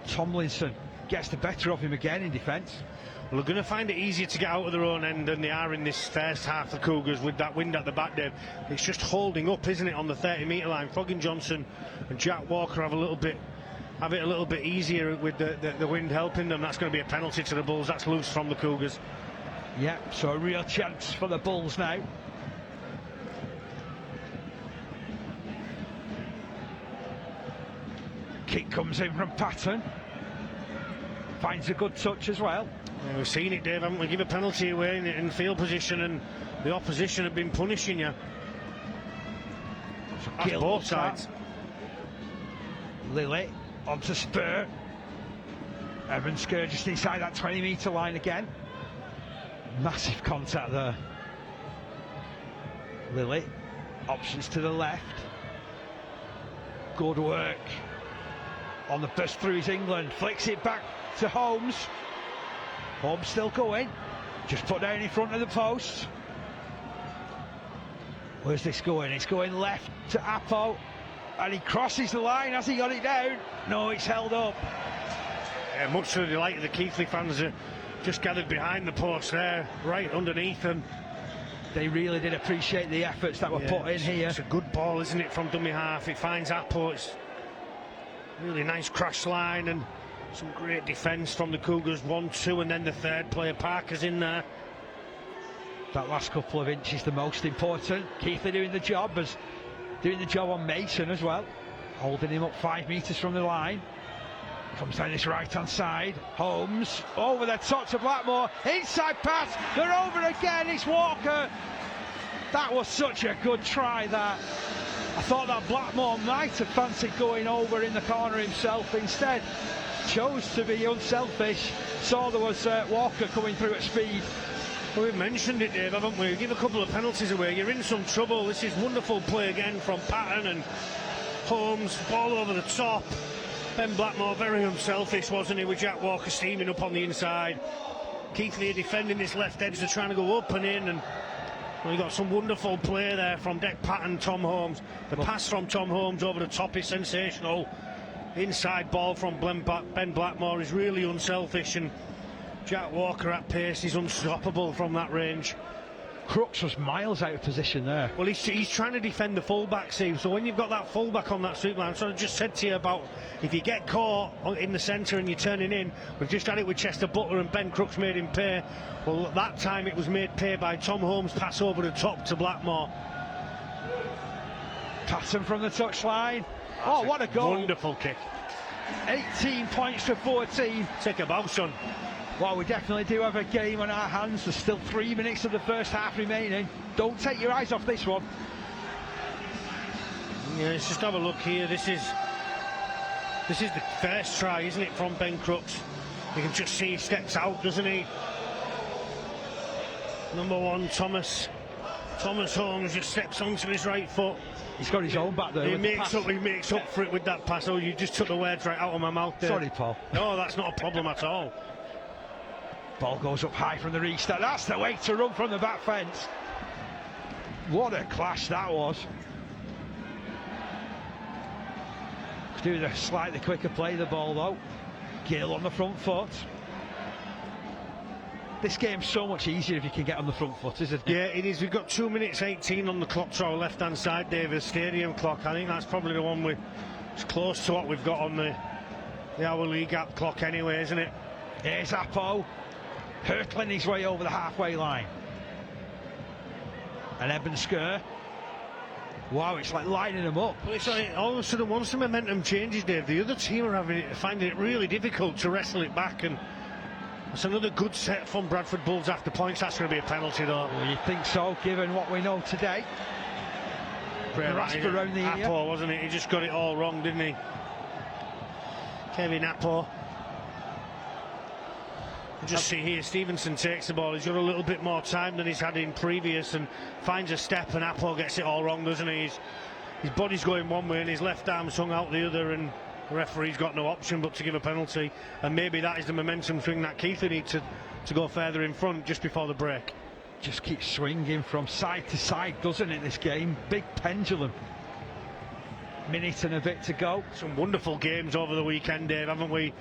Tomlinson gets the better of him again in defence.
Well, they're going to find it easier to get out of their own end than they are in this first half, the Cougars, with that wind at the back, Dave. It's just holding up, isn't it, on the 30-metre line. Foggy Johnson and Jack Walker have it a little bit easier with the wind helping them. That's going to be a penalty to the Bulls. That's loose from the Cougars.
Yeah, so a real chance for the Bulls now. Kick comes in from Patton. Finds a good touch as well.
Yeah, we've seen it, Dave, haven't we? Give a penalty away in field position, and the opposition have been punishing you. That's both sides.
Lilly onto Spur. Evan Skur just inside that 20-metre line again. Massive contact there. Lilly, options to the left. Good work on the burst through his England. Flicks it back to Holmes. Holmes still going. Just put down in front of the post. Where's this going? It's going left to Apo. and he crosses the line. Has he got it down? No, it's held up.
Yeah, much to the delight of the Keighley fans, just gathered behind the post there, right underneath them.
They really did appreciate the efforts that were put in here.
It's a good ball, isn't it, from dummy half? It finds Appo. It's really nice crash line and some great defence from the Cougars. 1-2, and then the third player, Parker's in there.
That last couple of inches the most important. Keighley doing the job on Mason as well, holding him up 5 metres from the line. Comes down this right hand side. Holmes over the top to Blackmore. Inside pass. They're over again. It's Walker. That was such a good try, that. I thought that Blackmore might have fancied going over in the corner himself. Instead, chose to be unselfish. Saw there was Walker coming through at speed.
Well, we've mentioned it, Dave, haven't we? Give a couple of penalties away, you're in some trouble. This is wonderful play again from Patton and Holmes. Ball over the top. Ben Blackmore very unselfish, wasn't he, with Jack Walker steaming up on the inside. Keighley defending this left edge, they're trying to go up and in, and we got some wonderful play there from Deck Patton, Tom Holmes. The pass from Tom Holmes over the top is sensational. Inside ball from Ben Blackmore is really unselfish, and Jack Walker at pace is unstoppable from that range.
Crooks was miles out of position there.
Well, he's trying to defend the fullback, Steve. So when you've got that fullback on that sweep line, so I just said to you about if you get caught in the centre and you're turning in, we've just had it with Chester Butler and Ben Crooks made him pay. Well, that time it was made pay by Tom Holmes' pass over the top to Blackmore.
Patton from the touchline. Oh, what a goal.
Wonderful kick.
18 points to 14.
Take a bow, son.
Well, we definitely do have a game on our hands. There's still 3 minutes of the first half remaining. Don't take your eyes off this one.
Yeah, let's just have a look here. This is the first try, isn't it, from Ben Crooks? You can just see he steps out, doesn't he? Number 1, Thomas Holmes just steps onto his right foot.
He's got his own back there.
He makes up for it with that pass. Oh, you just took the words right out of my mouth there.
Sorry, Paul.
No, that's not a problem at all.
Ball goes up high from the restart. That's the way to run from the back fence. What a clash that was. Do the slightly quicker play the ball though. Gill on the front foot. This game's so much easier if you can get on the front foot, isn't it?
Yeah, it is. We've got 2 minutes 18 on the clock to our left hand side, David. Stadium clock. I think that's probably the one it's close to what we've got on the Our League app clock anyway, isn't it?
Here's Appo hurtling his way over the halfway line. And Eben Skur. Wow, it's like lining them up.
Well, it's like all of a sudden, once the momentum changes, Dave, the other team are finding it really difficult to wrestle it back, and it's another good set from Bradford Bulls after points. That's going to be a penalty, though.
Well, you'd think so, given what we know today. Grasp around the ear.
Appo, wasn't it? He just got it all wrong, didn't he? Kevin Appo. Just see here, Stevenson takes the ball. He's got a little bit more time than he's had in previous and finds a step, and Appo gets it all wrong, doesn't he? His body's going one way and his left arm's hung out the other, and the referee's got no option but to give a penalty. And maybe that is the momentum thing that Keighley need to go further in front just before the break.
Just keeps swinging from side to side, doesn't it, this game? Big pendulum. Minute and a bit to go.
Some wonderful games over the weekend, Dave, haven't we?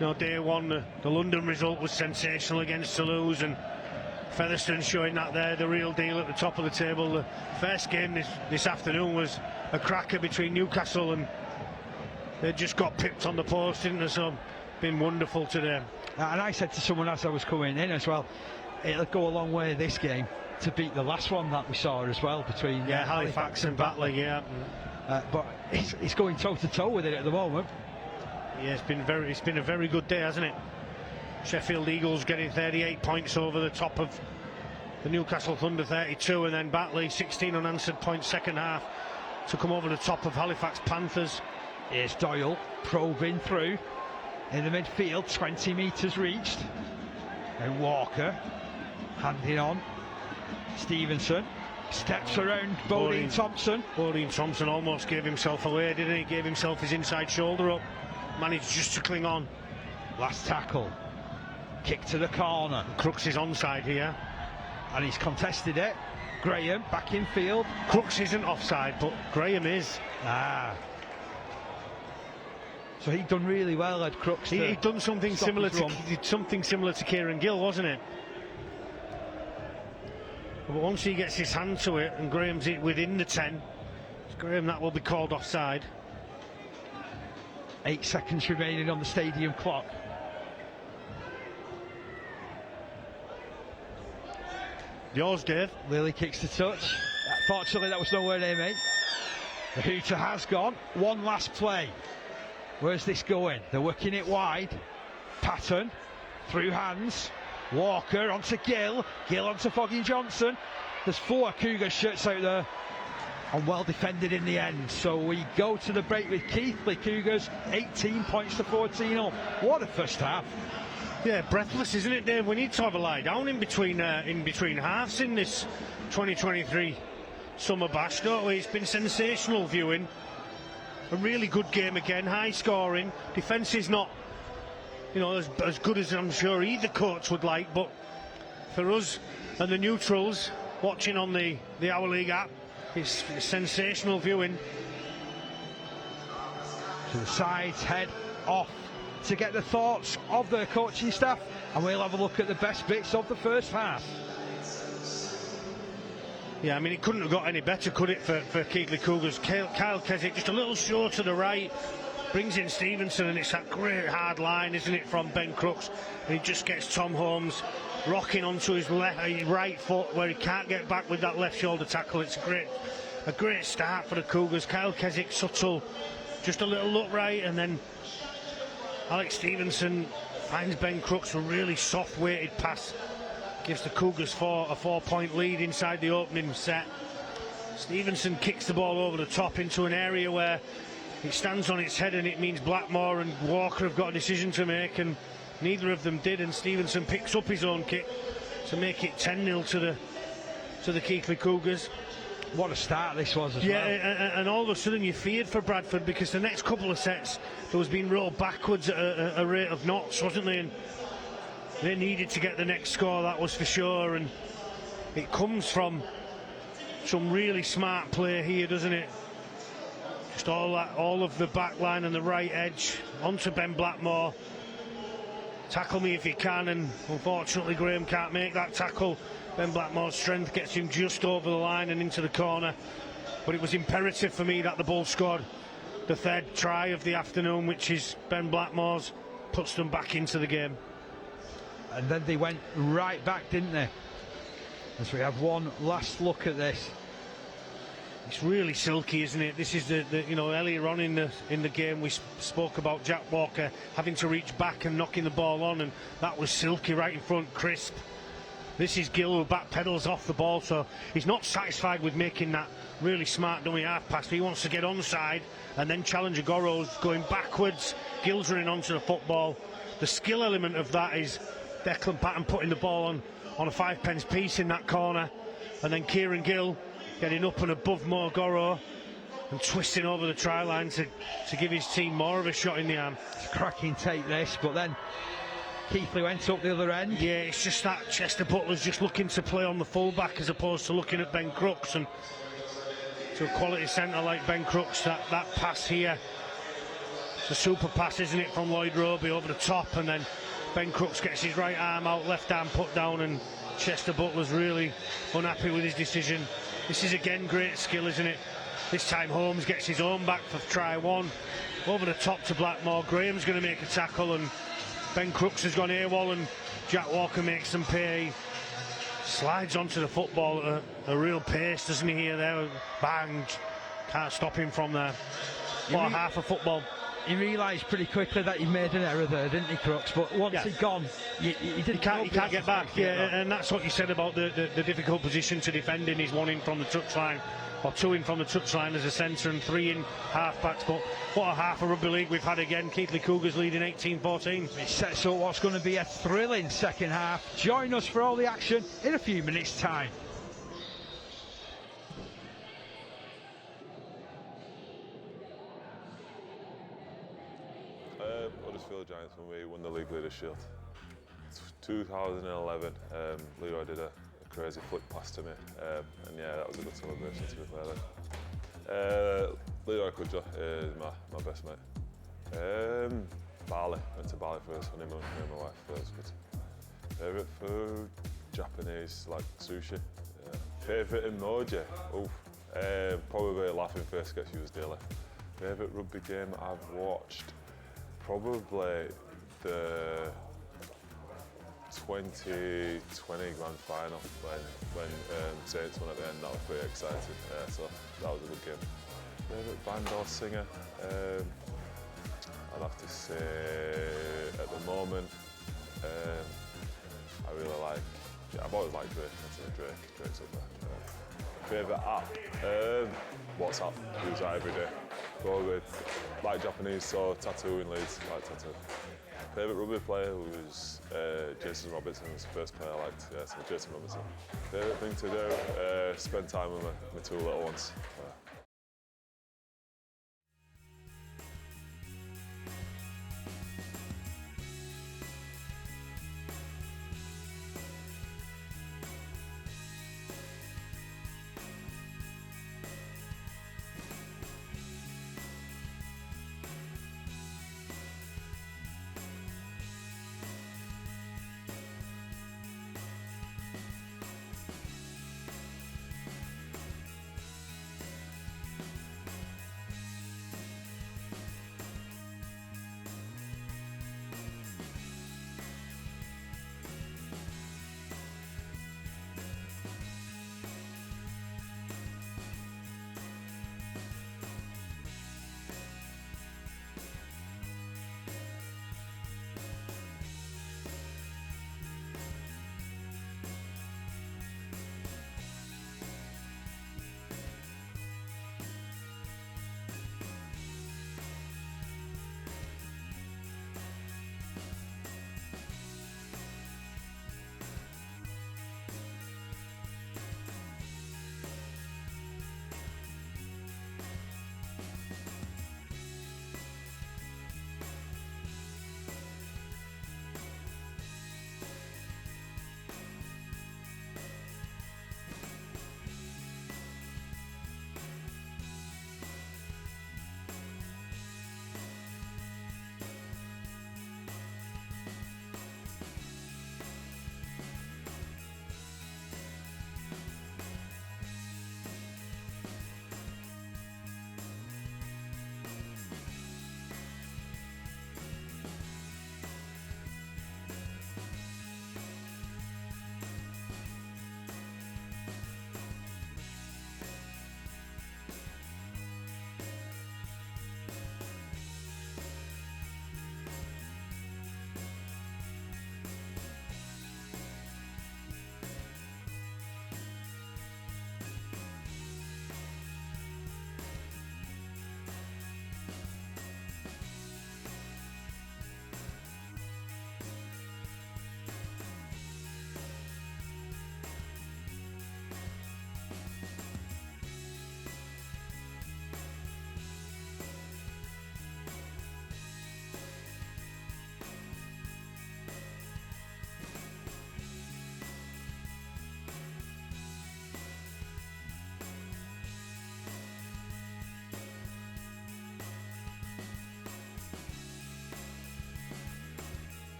You know, day one, the London result was sensational against Toulouse, and Featherstone showing that they're the real deal at the top of the table. The first game this afternoon was a cracker between Newcastle, and they just got pipped on the post, didn't they? So, been wonderful today.
And I said to someone as I was coming in as well, it'll go a long way this game to beat the last one that we saw as well between
Halifax and Batley, yeah.
But he's going toe to toe with it at the moment.
Yeah, it's been a very good day, hasn't it? Sheffield Eagles getting 38 points over the top of the Newcastle Thunder 32, and then Batley 16 unanswered points second half to come over the top of Halifax Panthers.
Here's Doyle probing through in the midfield, 20 metres reached. And Walker handing on. Stevenson steps around Bodine Thompson.
Bodine Thompson almost gave himself away, didn't he? Gave himself his inside shoulder up. Managed just to cling on.
Last tackle. Kick to the corner.
Crooks is onside here.
And he's contested it. Graham back in field.
Crooks isn't offside, but Graham is.
So he'd done really well, had Crooks.
He'd done something similar to Kieran Gill, wasn't it? But once he gets his hand to it and Graham's it within the 10, Graham, that will be called offside.
8 seconds remaining on the stadium clock.
Yours, Dave.
Lilly kicks the touch. Fortunately, that was nowhere near me. The hooter has gone. One last play. Where's this going? They're working it wide. Patton through hands. Walker onto Gill. Gill onto Foggy Johnson. There's 4 Cougars shirts out there. And well defended in the end. So we go to the break with Keighley Cougars 18 points to 14 up. What a first half.
Yeah, breathless, isn't it, Dave? We need to have a lie down in between halves in this 2023 Summer Bash, don't we? It's been sensational viewing. A really good game again, high scoring. Defence is not, as good as I'm sure either coach would like, but for us and the neutrals watching on the Our League app, it's sensational viewing.
So the sides head off to get the thoughts of the coaching staff, and we'll have a look at the best bits of the first half.
Yeah, I mean, it couldn't have got any better, could it, for Keighley Cougars? Kyle Keswick just a little short to the right, brings in Stevenson, and it's that great hard line, isn't it, from Ben Crooks? And he just gets Tom Holmes rocking onto his right foot where he can't get back with that left shoulder tackle. It's a great start for the Cougars. Kyle Keswick subtle, just a little look right, and then Alex Stevenson finds Ben Crooks, a really soft weighted pass, gives the Cougars a 4-point lead inside the opening set. Stevenson kicks the ball over the top into an area where it stands on its head, and it means Blackmore and Walker have got a decision to make, and neither of them did, and Stevenson picks up his own kick to make it 10-0 to the Keighley Cougars.
What a start this was as well.
Yeah, and all of a sudden you feared for Bradford, because the next couple of sets there was being rolled backwards at a rate of knots, wasn't they? And they needed to get the next score, that was for sure, and it comes from some really smart play here, doesn't it? Just all of the back line and the right edge onto Ben Blackmore. Tackle me if you can, and unfortunately Graham can't make that tackle. Ben Blackmore's strength gets him just over the line and into the corner, but it was imperative for me that the Bulls scored the third try of the afternoon, which is Ben Blackmore's, puts them back into the game.
And then they went right back, didn't they? As we have one last look at this.
It's really silky, isn't it? This is the earlier on in the game we spoke about Jack Walker having to reach back and knocking the ball on, and that was silky right in front, crisp. This is Gill who back pedals off the ball, so he's not satisfied with making that really smart dummy half pass. He wants to get onside and then challenge Agoro's going backwards. Gill's running onto the football. The skill element of that is Declan Patton putting the ball on a 5-pence piece in that corner, and then Kieran Gill getting up and above Mo Goro and twisting over the try line to give his team more of a shot in the arm.
It's a cracking take this, but then Keighley went up the other end.
Yeah, it's just that Chester Butler's just looking to play on the fullback as opposed to looking at Ben Crooks, and to a quality centre like Ben Crooks, that pass here, it's a super pass, isn't it, from Lloyd Roby over the top, and then Ben Crooks gets his right arm out, left arm put down, and Chester Butler's really unhappy with his decision. This is again great skill, isn't it? This time Holmes gets his own back for try one, over the top to Blackmore. Graham's going to make a tackle, and Ben Crooks has gone AWOL, and Jack Walker makes them pay. Slides onto the football at a real pace, doesn't he, here there? Bang! Can't stop him from there. What half of football.
He realised pretty quickly that he made an error there, didn't he, Crooks? But once he'd gone, he can't
get back. Yeah, and that's what you said about the difficult position to defend in. He's one in from the touchline, or 2 in from the touchline as a centre, and 3 in half-backs. But what a half of rugby league we've had again. Keighley Cougars leading 18-14.
It sets up what's going to be a thrilling second half. Join us for all the action in a few minutes' time.
Huddersfield Giants when we won the League Leaders Shield. 2011, Leroy did a crazy flick pass to me, and yeah, that was a good celebration, to be fair then. Leroy Kudjoe is my best mate. Bali. Went to Bali for his honeymoon, me and my wife. That was good. Favourite food? Japanese, like sushi. Yeah. Favourite emoji? Oof. Probably laughing face gets used daily. Favourite rugby game I've watched? Probably the 2020 grand final when Saints won at the end. That was pretty exciting. So that was a good game. Favourite band or singer? I'd have to say at the moment, I really like. Yeah, I've always liked Drake. I'd say Drake's up there. Favourite app? WhatsApp. Use that every day. Go with like Japanese, so tattoo in Leeds. Like tattoo. Favourite rugby player was Jason Robertson. Was the first player I liked. Yeah, so Jason Robertson. Favourite thing to do? Spend time with my two little ones.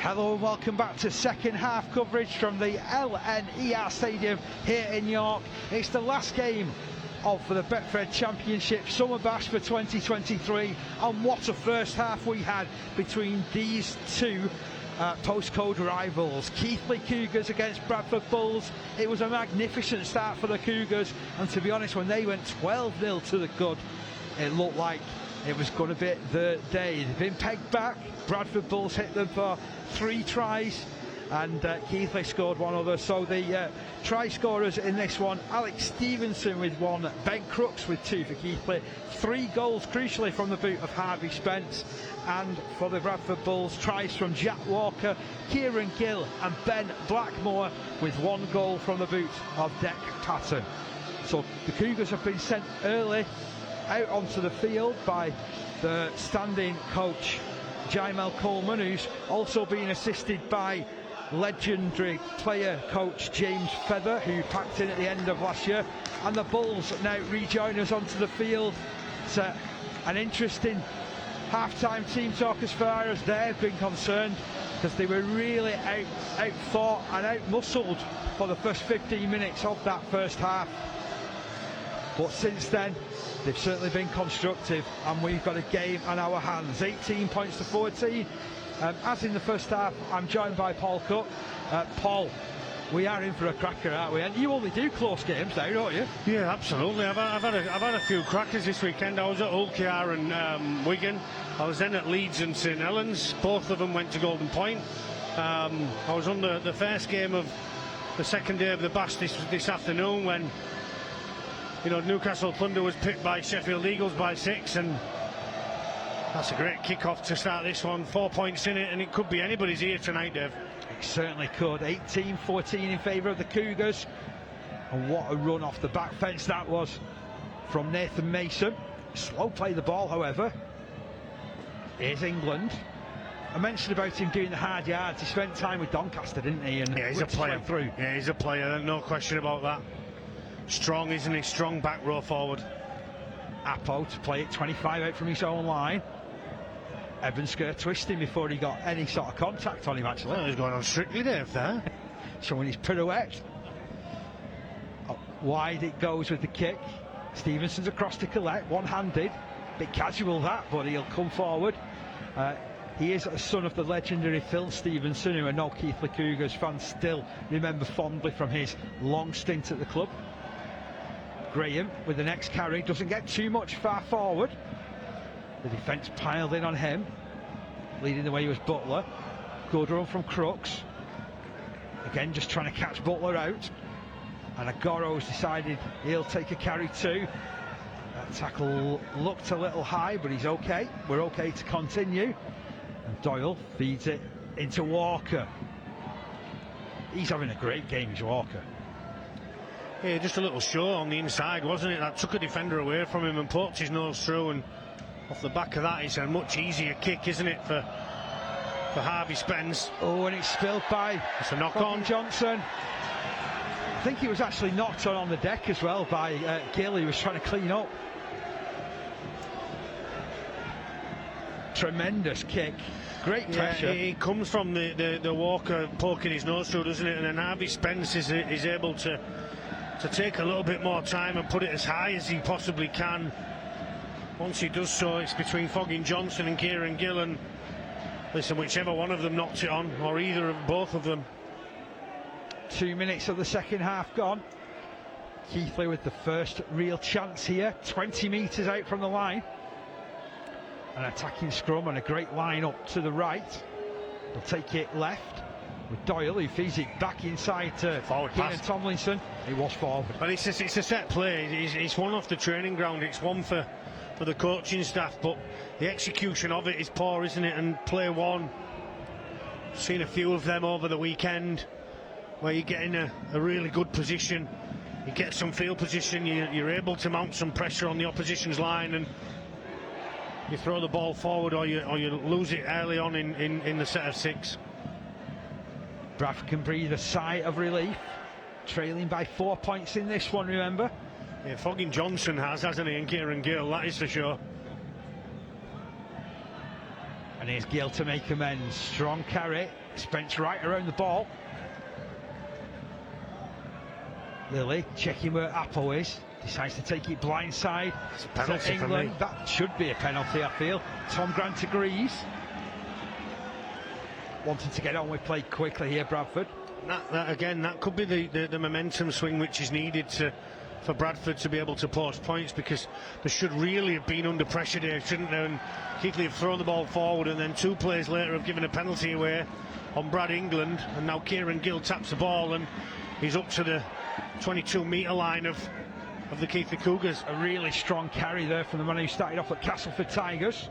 Hello and welcome back to second half coverage from the LNER Stadium here in York. It's the last game of the Bradford Championship Summer Bash for 2023, and what a first half we had between these two postcode rivals. Keighley Cougars against Bradford Bulls. It was a magnificent start for the Cougars, and to be honest, when they went 12-0 to the good, it looked like it was going to be the day. They've been pegged back. Bradford Bulls hit them for 3 tries, and Keighley scored 1 other. So the try scorers in this one: Alex Stevenson with 1, Ben Crooks with 2 for Keighley. 3 goals, crucially, from the boot of Harvey Spence. And for the Bradford Bulls, tries from Jack Walker, Kieran Gill and Ben Blackmore, with 1 goal from the boot of Deck Patton. So the Cougars have been sent early out onto the field by the standing coach Jaimel Coleman, who's also been assisted by legendary player coach James Feather, who packed in at the end of last year. And the Bulls now rejoin us onto the field. It's an interesting half-time team talk as far as they've been concerned, because they were really out-fought and out-muscled for the first 15 minutes of that first half. But since then, they've certainly been constructive, and we've got a game on our hands. 18 points to 14. As in the first half, I'm joined by Paul Cook. Paul, we are in for a cracker, aren't we? And you only do close games now, don't you?
Yeah, absolutely. I've had a few crackers this weekend. I was at Hull KR and Wigan. I was then at Leeds and St Helens. Both of them went to Golden Point. I was on the first game of the second day of the Bash this afternoon, when Newcastle Thunder was picked by Sheffield Eagles by 6, and that's a great kick-off to start this one. 4 points in it, and it could be anybody's here tonight, Dave.
It certainly could. 18-14 in favour of the Cougars, and what a run off the back fence that was from Nathan Mason. Slow play the ball, however. Here's England. I mentioned about him doing the hard yards. He spent time with Doncaster, didn't he? And
yeah, he's a player.
Through.
Yeah, he's a player, no question about that. Strong, isn't he? Strong back row forward.
Apo to play it 25 out from his own line. Ebensker twisting before he got any sort of contact on him, actually.
Well, he's going on strictly, Dave, there.
Showing his pirouette. Wide it goes with the kick. Stevenson's across to collect, one-handed. Bit casual that, but he'll come forward. He is a son of the legendary Phil Stevenson, who I know Keighley Cougars fans still remember fondly from his long stint at the club. Graham with the next carry, doesn't get too much far forward. The defence piled in on him. Leading the way was Butler. Good run from Crooks. Again, just trying to catch Butler out. And Agoro's decided he'll take a carry too. That tackle looked a little high, but he's okay. We're okay to continue. And Doyle feeds it into Walker. He's having a great game, Walker.
Yeah, just a little short on the inside, wasn't it? That took a defender away from him and poked his nose through, and off the back of that, it's a much easier kick, isn't it, for Harvey Spence.
Oh, and it's spilled by
it's a knock on
Johnson. I think he was actually knocked on the deck as well by Gill. He was trying to clean up. Tremendous kick. Great pressure.
Yeah, it comes from the Walker poking his nose through, doesn't it? And then Harvey Spence is able to take a little bit more time and put it as high as he possibly can. Once he does so, it's between Fogging Johnson and Kieran Gill, and listen, whichever one of them knocks it on, or either of both of them.
2 minutes of the second half gone. Keighley with the first real chance here, 20 metres out from the line. An attacking scrum and a great line up to the right. They'll take it left with Doyle, who feeds it back inside to Keenan Tomlinson. It was forward.
But it's a set play. It's one off the training ground. It's one for the coaching staff, but the execution of it is poor, isn't it? And play one, seen a few of them over the weekend, where you get in a really good position, you get some field position, you're able to mount some pressure on the opposition's line, and you throw the ball forward, or you lose it early on in the set of 6.
Bradford can breathe a sigh of relief, trailing by 4 points in this one, remember.
Yeah, Fogging Johnson hasn't he, and Kieran Gill, that is for sure.
And here's Gill to make amends. Strong carry, Spence right around the ball. Lily checking where Apple is. Decides to take it blindside.
It's a penalty
England.
for me.
That should be a penalty, I feel. Tom Grant agrees. Wanting to get on with play quickly here, Bradford.
That again, that could be the momentum swing which is needed for Bradford to be able to post points, because they should really have been under pressure there, shouldn't they? And Keighley have thrown the ball forward, and then 2 plays later have given a penalty away on Brad England, and now Kieran Gill taps the ball and he's up to the 22-metre line of the Keighley Cougars.
A really strong carry there from the man who started off at Castleford Tigers.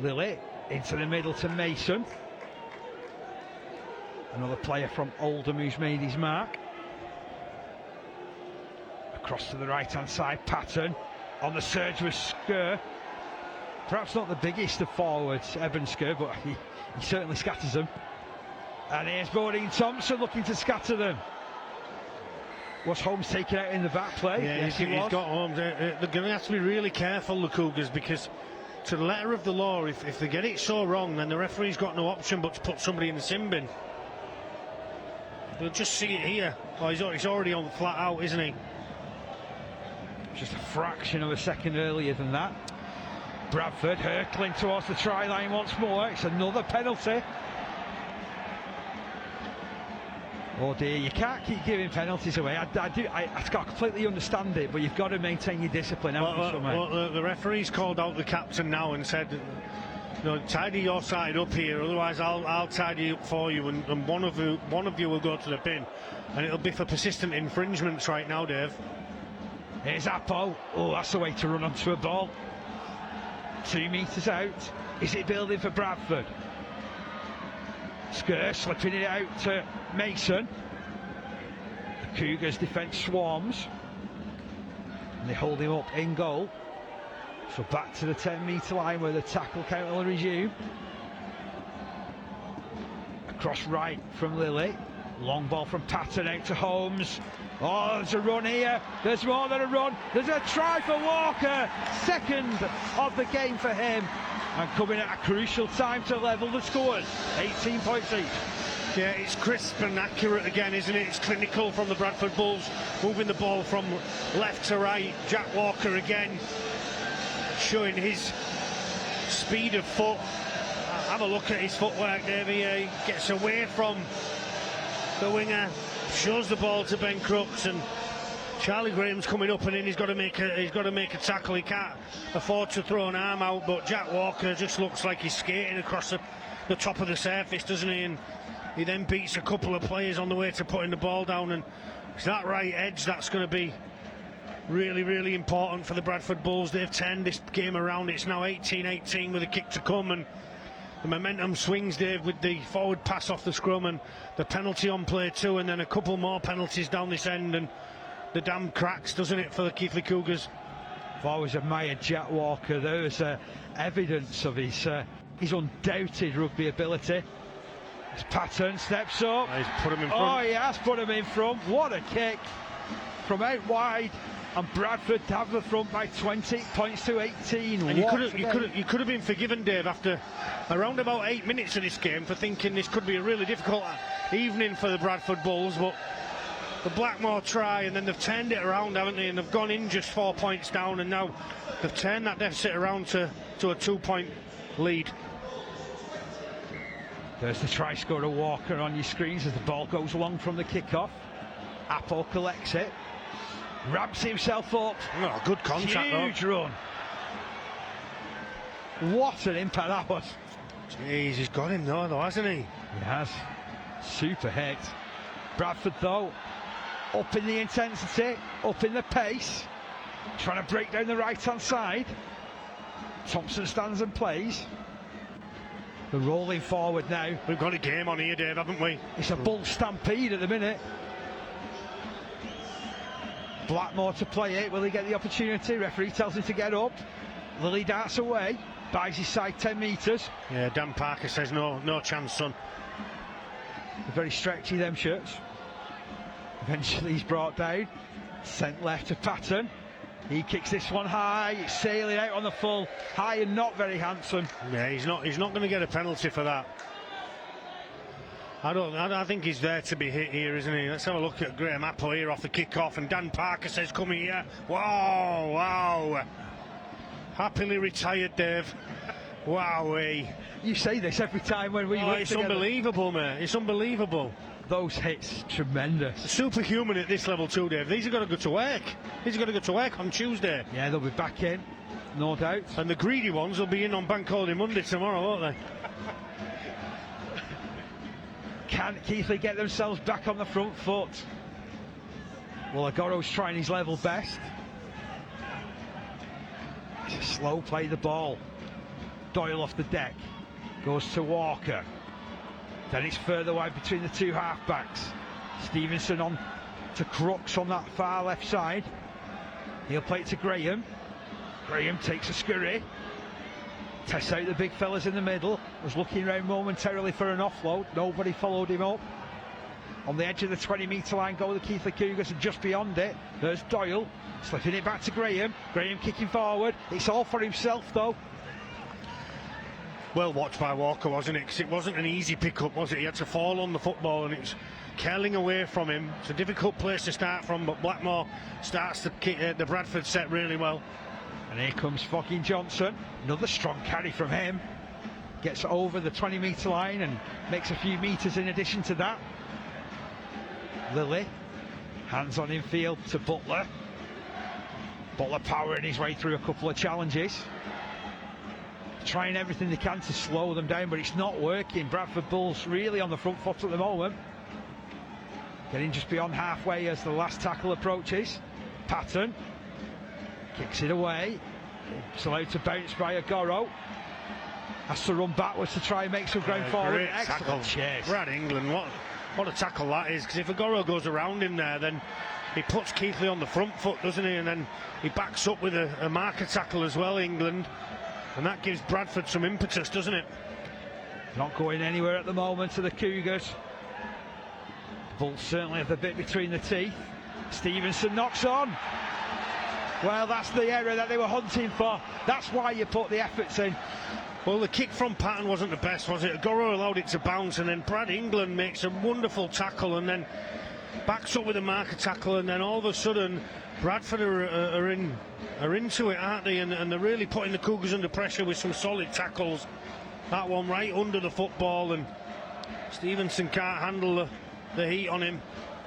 Lily into the middle to Mason. Another player from Oldham who's made his mark. Across to the right-hand side, Patton on the surge with Skur. Perhaps not the biggest of forwards, Eben Skur, but he certainly scatters them. And here's Bodine Thompson looking to scatter them. Was Holmes taken out in the back play?
Yeah,
yes,
he's got Holmes. They're going to have to be really careful, the Cougars, because to the letter of the law, if they get it so wrong, then the referee's got no option but to put somebody in the sin bin. They'll just see it here. Oh, he's already on flat out, isn't he?
Just a fraction of a second earlier than that. Bradford hurtling towards the try line once more. It's another penalty. Oh dear, you can't keep giving penalties away. I completely understand it, but you've got to maintain your discipline.
The referee's called out the captain now and said, tidy your side up here, otherwise I'll tidy up for you, and one of you will go to the bin, and it'll be for persistent infringements right now, Dave.
Here's Appo. Oh, that's the way to run onto a ball. 2 metres out. Is it building for Bradford? Skur slipping it out to Mason. The Cougars defence swarms, and they hold him up in goal. So back to the 10-metre line where the tackle count will resume. Across right from Lily. Long ball from Patton out to Holmes. Oh, there's a run here. There's more than a run. There's a try for Walker. Second of the game for him. And coming at a crucial time to level the scores. 18 points each.
Yeah, it's crisp and accurate again, isn't it? It's clinical from the Bradford Bulls. Moving the ball from left to right. Jack Walker again showing his speed of foot. Have a look at his footwork there. He gets away from the winger, shows the ball to Ben Crooks, and Charlie Graham's coming up and in. He's got to make a tackle. He can't afford to throw an arm out, but Jack Walker just looks like he's skating across the top of the surface, doesn't he? And he then beats a couple of players on the way to putting the ball down, and it's that right edge that's going to be really, really important for the Bradford Bulls. They've turned this game around. It's now 18-18 with a kick to come, and the momentum swings, Dave, with the forward pass off the scrum and the penalty on play 2, and then a couple more penalties down this end, and the dam cracks, doesn't it, for the Keighley Cougars?
I've always admired Jack Walker. There's evidence of his undoubted rugby ability. As Patton steps up.
He's put him in front.
Oh, he has put him in front. What a kick from out wide. And Bradford have the front by 20 points to 18.
And you could have been forgiven, Dave, after around about 8 minutes of this game for thinking this could be a really difficult evening for the Bradford Bulls, but the Blackmore try, and then they've turned it around, haven't they? And they've gone in just 4 points down, and now they've turned that deficit around to a 2-point lead.
There's the try scorer Walker on your screens as the ball goes along from the kickoff. Apple collects it. Ramps himself up.
Oh, good contact.
Huge run. What an impact that was.
Jeez, he's got him though, hasn't he?
He has. Super hit. Bradford though, up in the intensity, up in the pace, trying to break down the right-hand side. Thompson stands and plays. They're rolling forward now.
We've got a game on here, Dave, haven't we?
It's a bull stampede at the minute. Blackmore to play it. Will he get the opportunity? Referee tells him to get up. Lily darts away, buys his side 10 metres.
Yeah, Dan Parker says no chance, son.
They're very stretchy, them shirts. Eventually he's brought down, sent left to Patton. He kicks this one high. It's sailing out on the full, high and not very handsome.
Yeah, he's not going to get a penalty for that. I think he's there to be hit here, isn't he? Let's have a look at Graham Apple here off the kick-off, and Dan Parker says, come here. Wow, wow. Happily retired, Dave. Wowee.
You say this every time when we work
it's
together.
Unbelievable, mate. It's unbelievable.
Those hits, tremendous.
Superhuman at this level too, Dave. These are going to go to work. These are going to go to work on Tuesday.
Yeah, they'll be back in, no doubt.
And the greedy ones will be in on Bank Holiday Monday tomorrow, won't they?
Can Keighley get themselves back on the front foot? Well, Agoro's trying his level best. It's a slow play, the ball. Doyle off the deck. Goes to Walker. Then it's further wide between the two half-backs. Stevenson on to Crooks on that far left side. He'll play it to Graham. Graham takes a scurry. Tests out the big fellas in the middle. Was looking around momentarily for an offload. Nobody followed him up. On the edge of the 20-metre line go the Keighley Cougars, and just beyond it, there's Doyle. Slipping it back to Graham. Graham kicking forward. It's all for himself, though.
Well watched by Walker, wasn't it? Because it wasn't an easy pick-up, was it? He had to fall on the football, and it's curling away from him. It's a difficult place to start from, but Blackmore starts the Bradford set really well.
And here comes fucking Johnson. Another strong carry from him. Gets over the 20-metre line and makes a few metres in addition to that. Lilly, hands on in field to Butler. Butler powering his way through a couple of challenges. Trying everything they can to slow them down, but it's not working. Bradford Bulls really on the front foot at the moment. Getting just beyond halfway as the last tackle approaches. Patton kicks it away. It's allowed to bounce by Agoro. Has to run backwards to try and make some ground forward.
Great
Excellent
tackle.
chase.
Brad England, what a tackle that is, because if Agoro goes around him there, then he puts Keighley on the front foot, doesn't he? And then he backs up with a marker tackle as well, England. And that gives Bradford some impetus, doesn't it?
Not going anywhere at the moment to the Cougars. Bulls certainly have the bit between the teeth. Stevenson knocks on. Well, that's the error that they were hunting for. That's why you put the efforts in.
Well, the kick from Patton wasn't the best, was it? Agoro allowed it to bounce, and then Brad England makes a wonderful tackle and then backs up with a marker tackle, and then all of a sudden Bradford are into it, aren't they? And they're really putting the Cougars under pressure with some solid tackles. That one right under the football, and Stevenson can't handle the heat on him.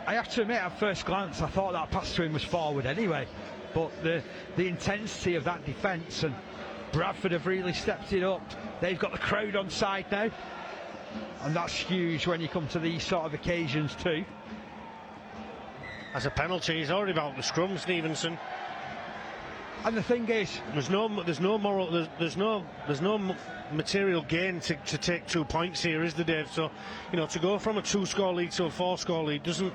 I have to admit, at first glance, I thought that pass to him was forward anyway. But the intensity of that defence, and Bradford have really stepped it up. They've got the crowd on side now, and that's huge when you come to these sort of occasions too.
As a penalty, he's already about the scrum, Stevenson.
And the thing is,
there's no material gain to take 2 points here, is there, Dave? So, you know, to go from a 2-score lead to a 4-score lead doesn't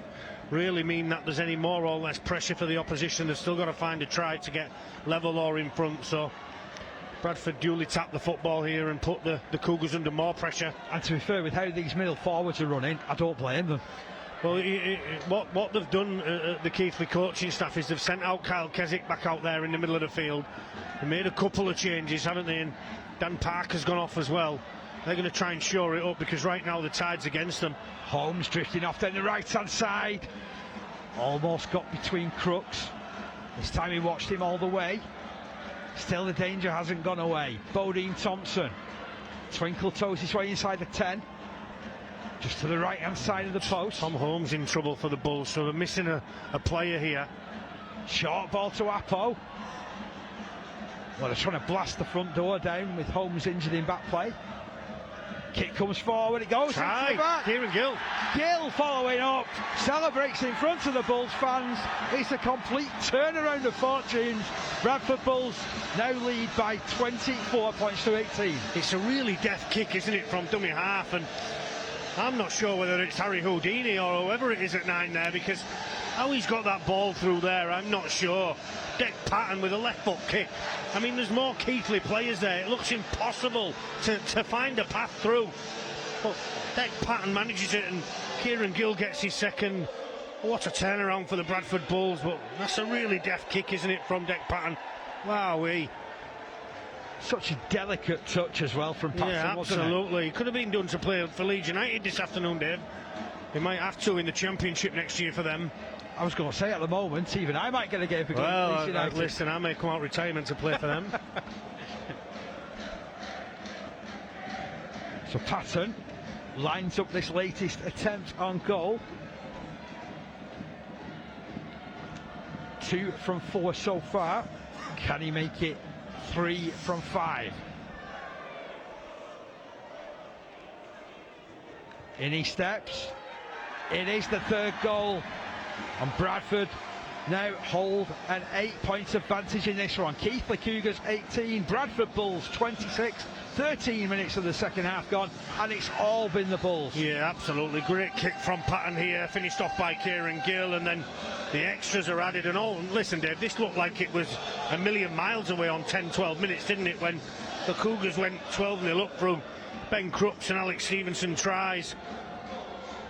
really mean that there's any more or less pressure for the opposition. They've still got to find a try to get level or in front. So Bradford duly tapped the football here and put the Cougars under more pressure.
And to be fair, with how these middle forwards are running, I don't blame them.
Well, what they've done, the Keighley coaching staff, is they've sent out Kyle Keswick back out there in the middle of the field. They made a couple of changes, haven't they? And Dan Parker's gone off as well. They're going to try and shore it up, because right now the tide's against them.
Holmes drifting off down the right-hand side. Almost got between Crooks. This time he watched him all the way. Still the danger hasn't gone away. Bodine Thompson. Twinkle toes his way inside the 10. Just to the right-hand side of the post.
Tom Holmes in trouble for the Bulls, so they're missing a player here.
Short ball to Apo. Well, they're trying to blast the front door down with Holmes injured in back play. Kick comes forward, it goes into the back.
Kieran Gill.
Gill following up, celebrates in front of the Bulls fans. It's a complete turnaround of fortunes. Bradford Bulls now lead by 24 points to 18.
It's a really deft kick, isn't it, from dummy half, and I'm not sure whether it's Harry Houdini or whoever it is at 9 there, because how he's got that ball through there, I'm not sure. Deck Patton with a left foot kick. I mean, there's more Keighley players there. It looks impossible to find a path through. But Deck Patton manages it, and Kieran Gill gets his second. What a turnaround for the Bradford Bulls, but that's a really deft kick, isn't it, from Deck Patton? Wowee.
Such a delicate touch as well from Patton,
Yeah,
wasn't it?
absolutely. Could have been done to play for Leeds United this afternoon, Dave. They might have to in the Championship next year for them.
I was going to say, at the moment, even I might get a game for Leeds United.
Listen, I may come out of retirement to play for them.
So Patton lines up this latest attempt on goal. 2 from 4 so far. Can he make it 3 from 5? In he steps. It is the 3rd goal. And Bradford now hold an 8-point advantage in this one. Keighley Cougars 18, Bradford Bulls 26. 13 minutes of the second half gone, and it's all been the Bulls.
Yeah, absolutely. Great kick from Patton here, finished off by Kieran Gill, and then the extras are added and all. Listen, Dave, this looked like it was a million miles away on 10-12 minutes, didn't it, when the Cougars went 12-0 up through Ben Crooks and Alex Stevenson tries.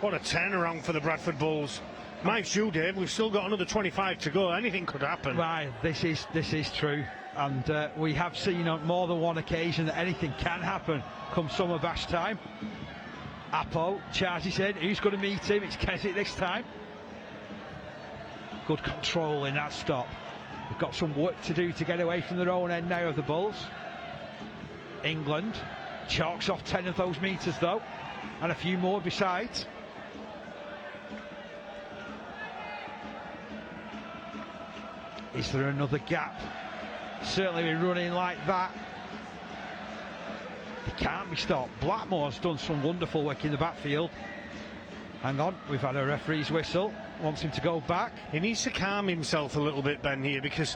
What a turnaround for the Bradford Bulls. My shoe, Dave, we've still got another 25 to go. Anything could happen.
Right, this is true. And we have seen on more than one occasion that anything can happen come summer bash time. Apo charges in. Who's going to meet him? It's Keswick this time. Good control in that stop. We've got some work to do to get away from their own end now of the Bulls. England chalks off 10 of those metres though, and a few more besides. Is there another gap? Certainly be running like that. He can't be stopped. Blackmore's done some wonderful work in the backfield. Hang on, we've had a referee's whistle. Wants him to go back.
He needs to calm himself a little bit, Ben, here, because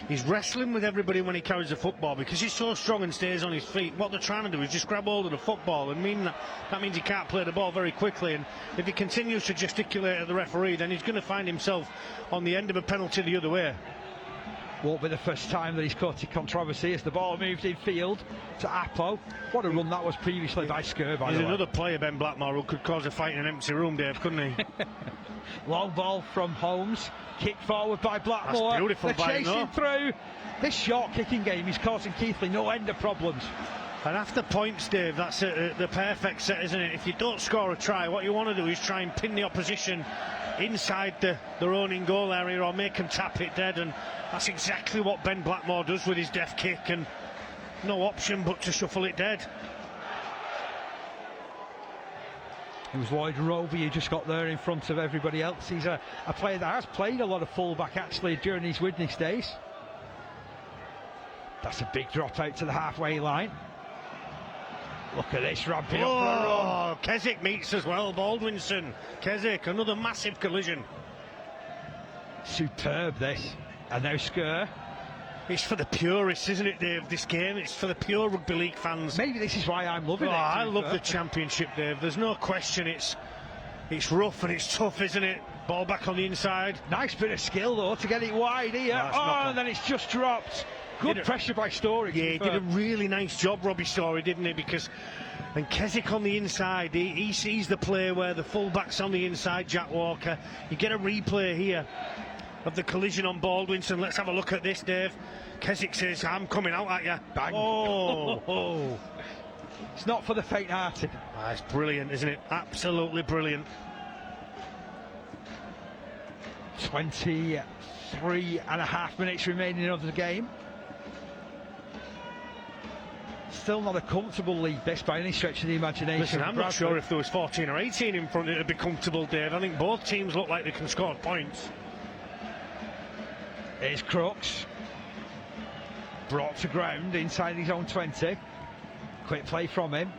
he's wrestling with everybody when he carries the football, because he's so strong and stays on his feet. What they're trying to do is just grab hold of the football, and that means he can't play the ball very quickly. And if he continues to gesticulate at the referee, then he's going to find himself on the end of a penalty the other way.
Won't be the first time that he's caught in controversy as the ball moved in field to Apo. What a run that was previously by Skur, by the way.
There's another player, Ben Blackmore, who could cause a fight in an empty room, Dave, couldn't he?
Long ball from Holmes, kick forward by Blackmore.
That's beautiful.
They're chasing through. This short kicking game is causing Keighley no end of problems.
And after points, Dave, that's the perfect set, isn't it? If you don't score a try, what you want to do is try and pin the opposition inside their own in-goal area, or make them tap it dead, and that's exactly what Ben Blackmore does with his death kick, and no option but to shuffle it dead.
It was Lloyd Roby who just got there in front of everybody else. He's a player that has played a lot of fullback actually during his Widnes days. That's a big drop out to the halfway line. Look at this, ramping up for a run.
Keswick meets as well, Baldwinson. Keswick, another massive collision.
Superb this. And now Skur.
It's for the purists, isn't it, Dave, this game? It's for the pure rugby league fans.
Maybe this is why I'm loving it.
I love the Championship, Dave. There's no question. It's rough and it's tough, isn't it? Ball back on the inside.
Nice bit of skill, though, to get it wide here. And then it's just dropped. Good pressure by Story.
Yeah, he did a really nice job, Robbie Story, didn't he? Because and Keswick on the inside, he sees the play where the fullback's on the inside, Jack Walker. You get a replay here of the collision on Baldwinson. Let's have a look at this, Dave. Keswick says, I'm coming out at you.
Bang.
Oh.
It's not for the faint-hearted.
It's brilliant, isn't it? Absolutely brilliant.
23.5 minutes remaining of the game. Still not a comfortable lead, this, by any stretch of the imagination.
Listen, I'm not sure if there was 14 or 18 in front, it'd be comfortable, Dave. I think both teams look like they can score points.
Here's Crooks. Brought to ground inside his own 20. Quick play from him.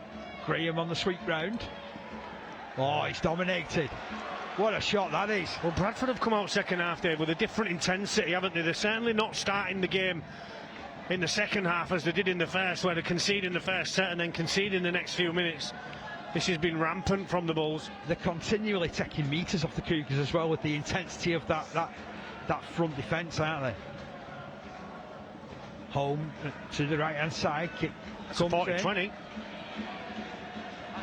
Graham on the sweep round. Oh, he's dominated. What a shot that is.
Well, Bradford have come out second half, Dave, with a different intensity, haven't they? They're certainly not starting the game in the second half as they did in the first, where they concede in the first set and then concede in the next few minutes. This has been rampant from the Bulls.
They're continually taking metres off the Cougars as well with the intensity of that front defence, aren't they? Home to the right hand side, kick.
It's 40-20.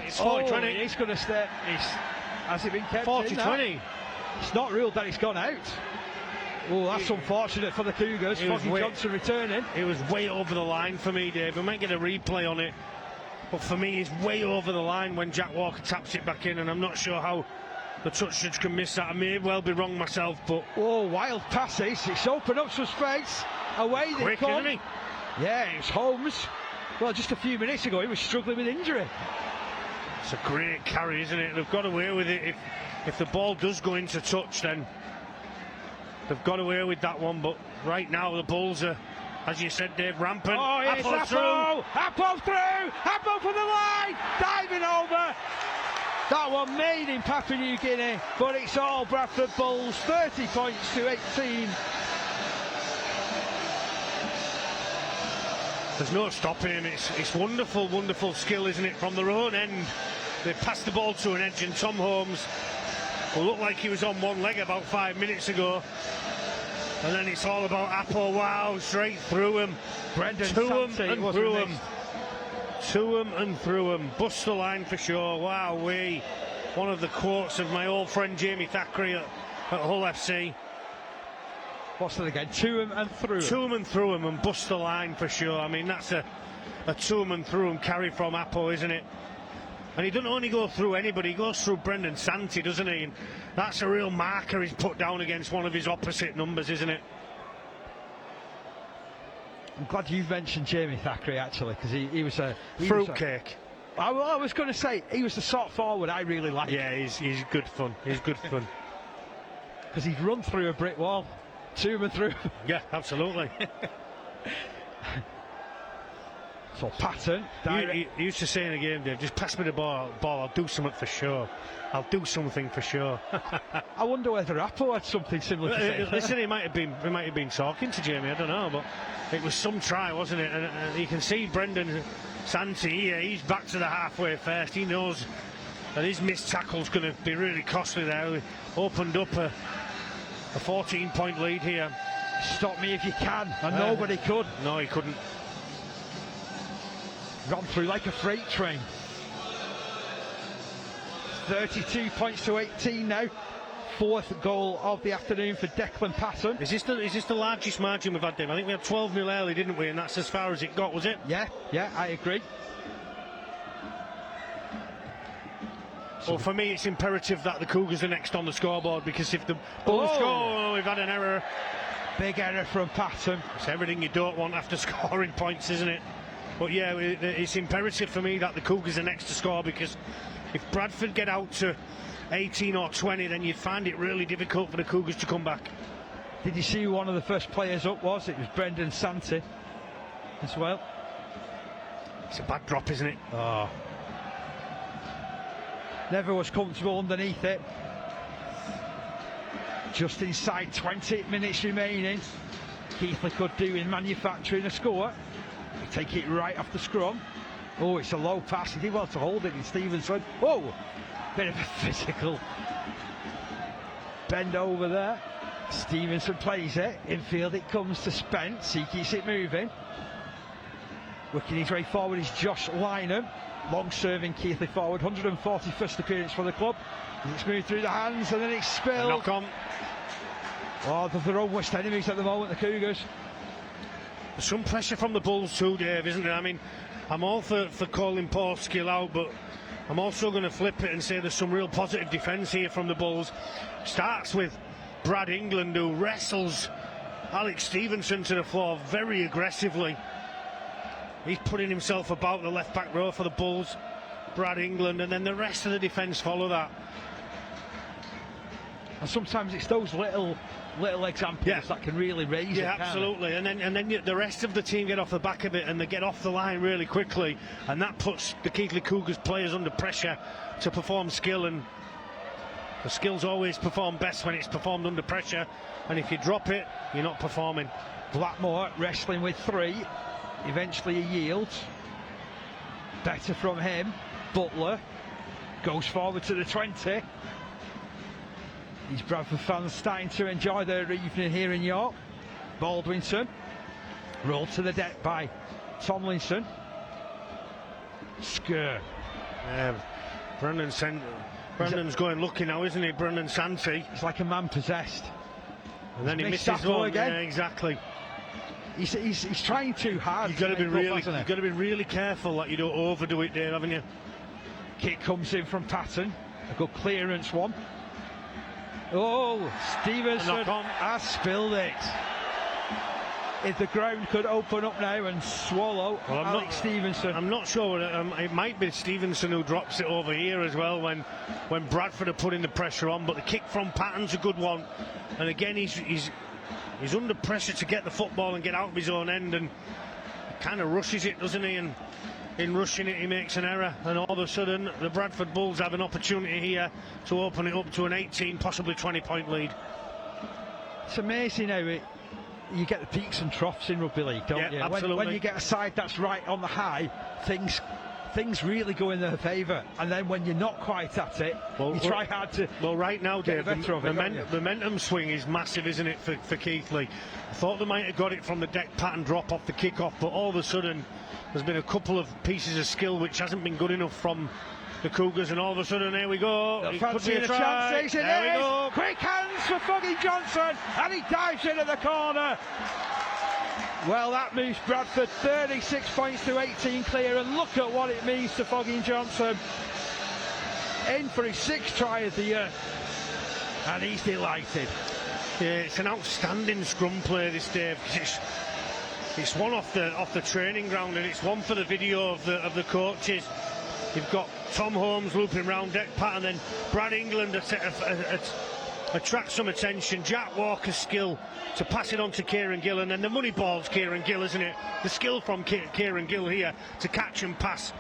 It's 40-20.
He's going to stay. Has it been kept
40-20.
It's not ruled that it's gone out. Oh, that's unfortunate for the Cougars. Foggy Johnson returning.
It was way over the line for me, Dave. We might get a replay on it, but for me, it's way over the line when Jack Walker taps it back in, and I'm not sure how the touch judge can miss that. I may well be wrong myself, but...
Oh, wild passes. It's opened up some space. Away they
quick,
come.
isn't he?
Yeah, it's Holmes. Well, just a few minutes ago, he was struggling with injury.
It's a great carry, isn't it? They've got away with it. If the ball does go into touch, then they've got away with that one. But right now, the Bulls are, as you said, Dave, rampant.
Oh, it's
Apple through.
Apple through! Apple for the line! Diving over! That one made in Papua New Guinea, but it's all Bradford Bulls, 30 points to 18.
There's no stopping him. It's wonderful, wonderful skill, isn't it? From their own end, they passed the ball to an edge, and Tom Holmes, who looked like he was on one leg about 5 minutes ago, and then it's all about Apple. Wow, straight through him,
Brendan
to him
Santi
and
was
through
released.
him, to him and through him. Bust the line for sure. Wow, one of the quotes of my old friend Jamie Thackeray at Hull FC.
What's that again? To him and through him.
To him and through him and bust the line for sure. I mean, that's a to him and through him carry from Apo, isn't it? And he doesn't only go through anybody, he goes through Brendan Santi, doesn't he? And that's a real marker he's put down against one of his opposite numbers, isn't it?
I'm glad you've mentioned Jamie Thackeray, actually, because he was a...
Fruitcake.
I was going to say, he was the sort of forward I really liked.
Yeah, he's good fun. He's good fun.
Because he'd run through a brick wall. To him and through.
Yeah, absolutely.
So Patton.
He used to say in a game, Dave, just pass me the ball, I'll do something for sure. I'll do something for sure.
I wonder whether Apple had something similar to say.
Listen, he might have been talking to Jamie, I don't know, but it was some try, wasn't it? And you can see Brendan Santi here, he's back to the halfway first. He knows that his missed tackle's going to be really costly there. He opened up a 14-point lead here.
Stop me if you can, and nobody could.
No, he couldn't.
Run through like a freight train. 32 points to 18 now. Fourth goal of the afternoon for Declan Patton.
Is this the largest margin we've had, Dave? I think we had 12-0 early, didn't we? And that's as far as it got, was it?
Yeah, I agree.
Well, for me, it's imperative that the Cougars are next on the scoreboard, because if the Bulls score, we've had an error.
Big error from Patton.
It's everything you don't want after scoring points, isn't it? But yeah, it's imperative for me that the Cougars are next to score, because if Bradford get out to 18 or 20, then you'd find it really difficult for the Cougars to come back.
Did you see who one of the first players up was? It was Brendan Santi as well.
It's a bad drop, isn't it?
Oh. Never was comfortable underneath it. Just inside 20 minutes remaining. Keighley could do in manufacturing a score. They take it right off the scrum. Oh, it's a low pass. He did well to hold it in Stevenson. Oh, bit of a physical bend over there. Stevenson plays it. Infield it comes to Spence. He keeps it moving. Working his way forward is Josh Lynham. Long-serving Keighley forward, 141st appearance for the club. It's moved through the hands and then it's spilled.
Knock on.
Oh, they're their own worst enemies at the moment, the Cougars.
There's some pressure from the Bulls too, Dave, isn't there? I mean, I'm all for calling Paul Skill out, but I'm also going to flip it and say there's some real positive defence here from the Bulls. Starts with Brad England, who wrestles Alex Stevenson to the floor very aggressively. He's putting himself about the left back row for the Bulls, Brad England, and then the rest of the defence follow that.
And sometimes it's those little examples that can really raise it.
Yeah, absolutely. And then the rest of the team get off the back of it and they get off the line really quickly, and that puts the Keighley Cougars players under pressure to perform skill, and the skills always perform best when it's performed under pressure, and if you drop it, you're not performing.
Blackmore wrestling with three. Eventually he yields. Better from him. Butler goes forward to the 20. These Bradford fans starting to enjoy their evening here in York. Baldwinson rolled to the deck by Tomlinson. Skur.
Brendan's going lucky now, isn't he? Brendan Santi.
It's like a man possessed.
And then he
missed
misses
that ball
one
again.
Yeah, exactly.
He's trying too hard.
You've got to be really,
hasn't he?
you've got to be really careful that you don't overdo it, Dave, haven't you?
Kick comes in from Patton. A good clearance one. Oh, Stevenson has spilled it. If the ground could open up now and swallow Alex Stevenson.
I'm not sure. It might be Stevenson who drops it over here as well when Bradford are putting the pressure on. But the kick from Patton's a good one. And again, he's under pressure to get the football and get out of his own end, and kind of rushes it, doesn't he? And in rushing it, he makes an error, and all of a sudden the Bradford Bulls have an opportunity here to open it up to an 18, possibly 20-point lead.
It's amazing how you get the peaks and troughs in rugby league, don't you?
Absolutely.
When you get a side that's right on the high, things really go in their favour, and then when you're not quite at it, you try hard to.
Well, right now, Dave,
the
momentum swing is massive, isn't it, for Keighley? I thought they might have got it from the deck pattern drop off the kick-off, but all of a sudden there's been a couple of pieces of skill which hasn't been good enough from the Cougars, and all of a sudden, there we go.
It could be a chance. There we go. Quick hands for Foggy Johnson, and he dives into the corner. Well, that moves Bradford 36 points to 18 clear, and look at what it means to Foggy Johnson. In for his 6th try of the year, and he's delighted.
Yeah, it's an outstanding scrum play, this, Dave. It's one off the training ground, and it's one for the video of the coaches. You've got Tom Holmes looping round deck pattern, then Brad England attract some attention. Jack Walker's skill to pass it on to Kieran Gill, and then the money ball's Kieran Gill, isn't it? The skill from Kieran Gill here to catch and pass.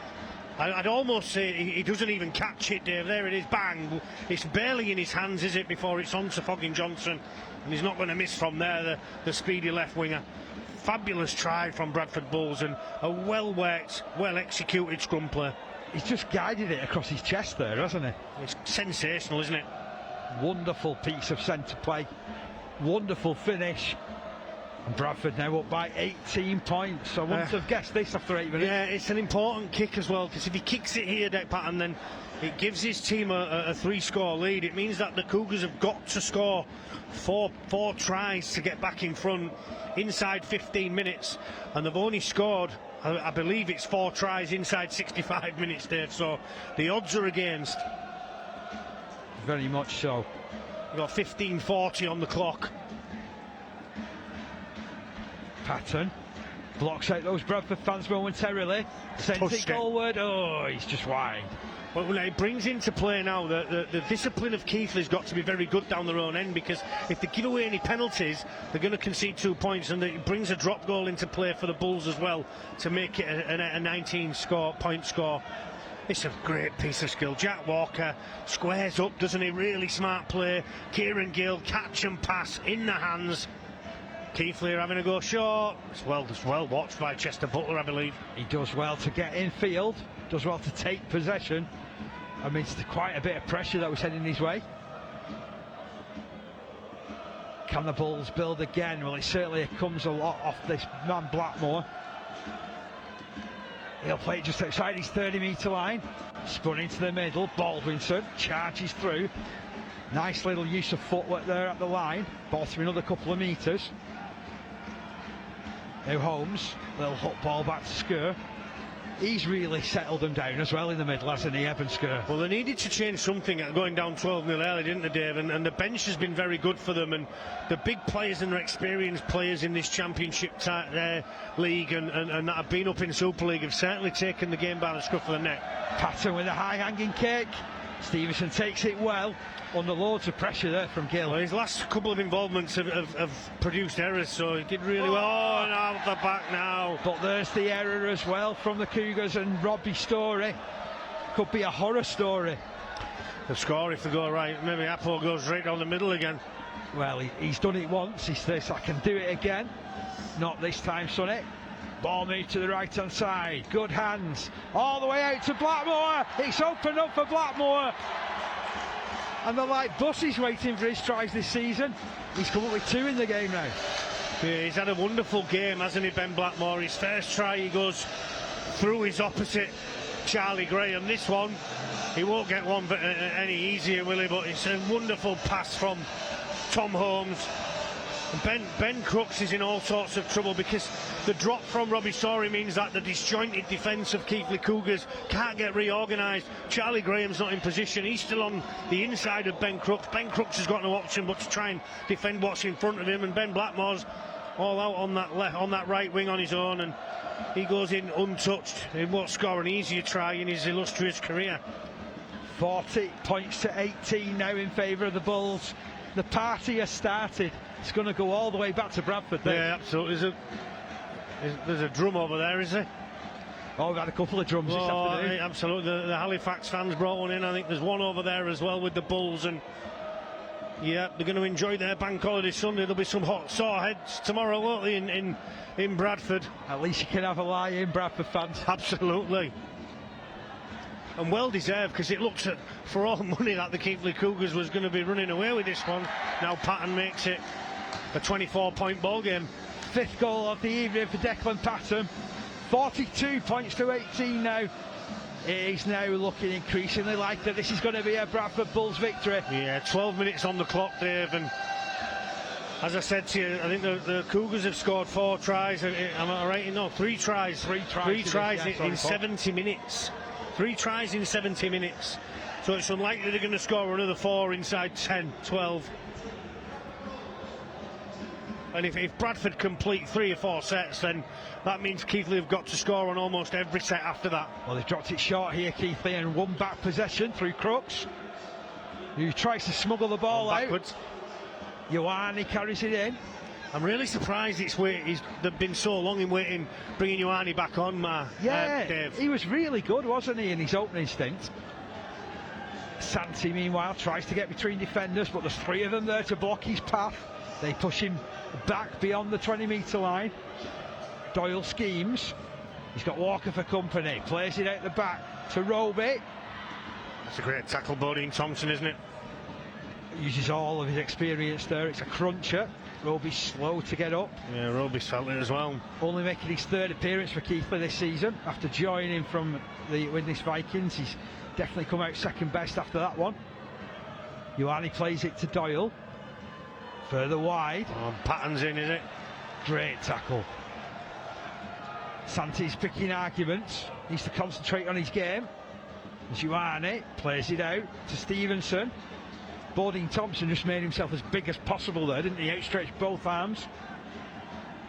I'd almost say he doesn't even catch it, Dave. There it is, bang. It's barely in his hands, is it, before it's on to Foggin Johnson, and he's not going to miss from there, the speedy left winger. Fabulous try from Bradford Bulls, and a well-worked, well-executed scrum play.
He's just guided it across his chest there, hasn't he?
It's sensational, isn't it?
Wonderful piece of centre play, wonderful finish, and Bradford now up by 18 points. So I wouldn't have guessed this after 8 minutes.
Yeah, it's an important kick as well, because if he kicks it here, deck pattern, then it gives his team a 3-score lead. It means that the Cougars have got to score four tries to get back in front inside 15 minutes, and they've only scored, I believe it's 4 tries inside 65 minutes, Dave, so the odds are against.
Very much so.
We've got 15:40 on the clock.
Patton blocks out those Bradford fans momentarily, sends it goalward. Oh, he's just wide.
Well, it brings into play now the discipline of Keighley's got to be very good down their own end, because if they give away any penalties, they're going to concede 2 points, and it brings a drop goal into play for the Bulls as well to make it a 19-point score. It's a great piece of skill. Jack Walker squares up, doesn't he? Really smart play. Kieran Gill, catch and pass in the hands. Keighley are having a go short. It's well watched by Chester Butler, I believe.
He does well to get in field, does well to take possession amidst quite a bit of pressure that was heading his way. Can the Bulls build again? Well, it certainly comes a lot off this man Blackmore. He'll play it just outside his 30-metre line. Spun into the middle. Baldwinson charges through. Nice little use of footwork there at the line. Ball through another couple of metres. Now Holmes. Little hook ball back to Skur. He's really settled them down as well in the middle, hasn't he, Evan Skur?
Well, they needed to change something at going down 12-0 early, didn't they, Dave? And the bench has been very good for them. And the big players and the experienced players in this championship league and that have been up in Super League have certainly taken the game by the scruff of the neck.
Patton with a high-hanging kick. Stevenson takes it well, under loads of pressure there from Gill.
Well, his last couple of involvements have produced errors, so he did really well. Oh, and out the back now.
But there's the error as well from the Cougars, and Robbie's story could be a horror story.
The score, if they go right, maybe Apple goes right down the middle again.
Well, he's done it once. He says, I can do it again. Not this time, Sonny. Ball moved to the right-hand side. Good hands. All the way out to Blackmore. It's opened up for Blackmore. And they're like buses waiting for his tries this season. He's come up with 2 in the game now.
Yeah, he's had a wonderful game, hasn't he, Ben Blackmore? His first try, he goes through his opposite, Charlie Graham. This one, he won't get one any easier, will he? But it's a wonderful pass from Tom Holmes Ben Crooks is in all sorts of trouble because the drop from Robbie Storey means that the disjointed defence of Keighley Cougars can't get reorganised. Charlie Graham's not in position. He's still on the inside of Ben Crooks. Ben Crooks has got no option but to try and defend what's in front of him, and Ben Blackmore's all out on that right wing on his own, and he goes in untouched. He won't score an easier try in his illustrious career.
40 points to 18 now in favour of the Bulls. The party has started. It's going to go all the way back to Bradford.
Yeah, absolutely. There's a drum over there, is there?
Oh, we've had a couple of drums this afternoon.
Absolutely. The Halifax fans brought one in. I think there's one over there as well with the Bulls, and yeah, they're going to enjoy their bank holiday Sunday. There'll be some hot sore heads tomorrow, won't they, in Bradford?
At least you can have a lie in, Bradford fans.
Absolutely. And well deserved, because it looks for all the money that the Keighley Cougars was going to be running away with this one. Now Patton makes it a 24-point ball game.
5th goal of the evening for Declan Patton. 42 points to 18 now. He's now looking increasingly like that this is going to be a Bradford Bulls victory.
Yeah, 12 minutes on the clock, Dave, and as I said to you, I think the Cougars have scored 4 tries. Am I right? No, 3 tries.
3 tries
in 70 minutes. 3 tries in 70 minutes. So it's unlikely they're going to score another 4 inside 10, 12. And if Bradford complete 3 or 4 sets, then that means Keighley have got to score on almost every set after that.
Well, they've dropped it short here, Keighley, and won back possession through Crooks, who tries to smuggle the ball
backwards.
out. Ioane carries it in.
I'm really surprised they've been so long in waiting, bringing Ioane back on, Dave.
He was really good, wasn't he, in his opening stint. Santi, meanwhile, tries to get between defenders, but there's 3 of them there to block his path. They push him back beyond the 20-metre line. Doyle schemes. He's got Walker for company. Plays it out the back to Roby.
That's a great tackle, Bodine Thompson, isn't it?
Uses all of his experience there. It's a cruncher. Roby's slow to get up.
Yeah, Roby's felt it as well.
Only making his 3rd appearance for Keighley this season. After joining from the Widnes Vikings, he's definitely come out 2nd best after that one. Ioane plays it to Doyle. Further wide.
Oh, Patton's in, is it?
Great tackle. Santi's picking arguments. Needs to concentrate on his game. Ioane plays it out to Stevenson. Bodine Thompson just made himself as big as possible there, didn't he? Outstretched both arms.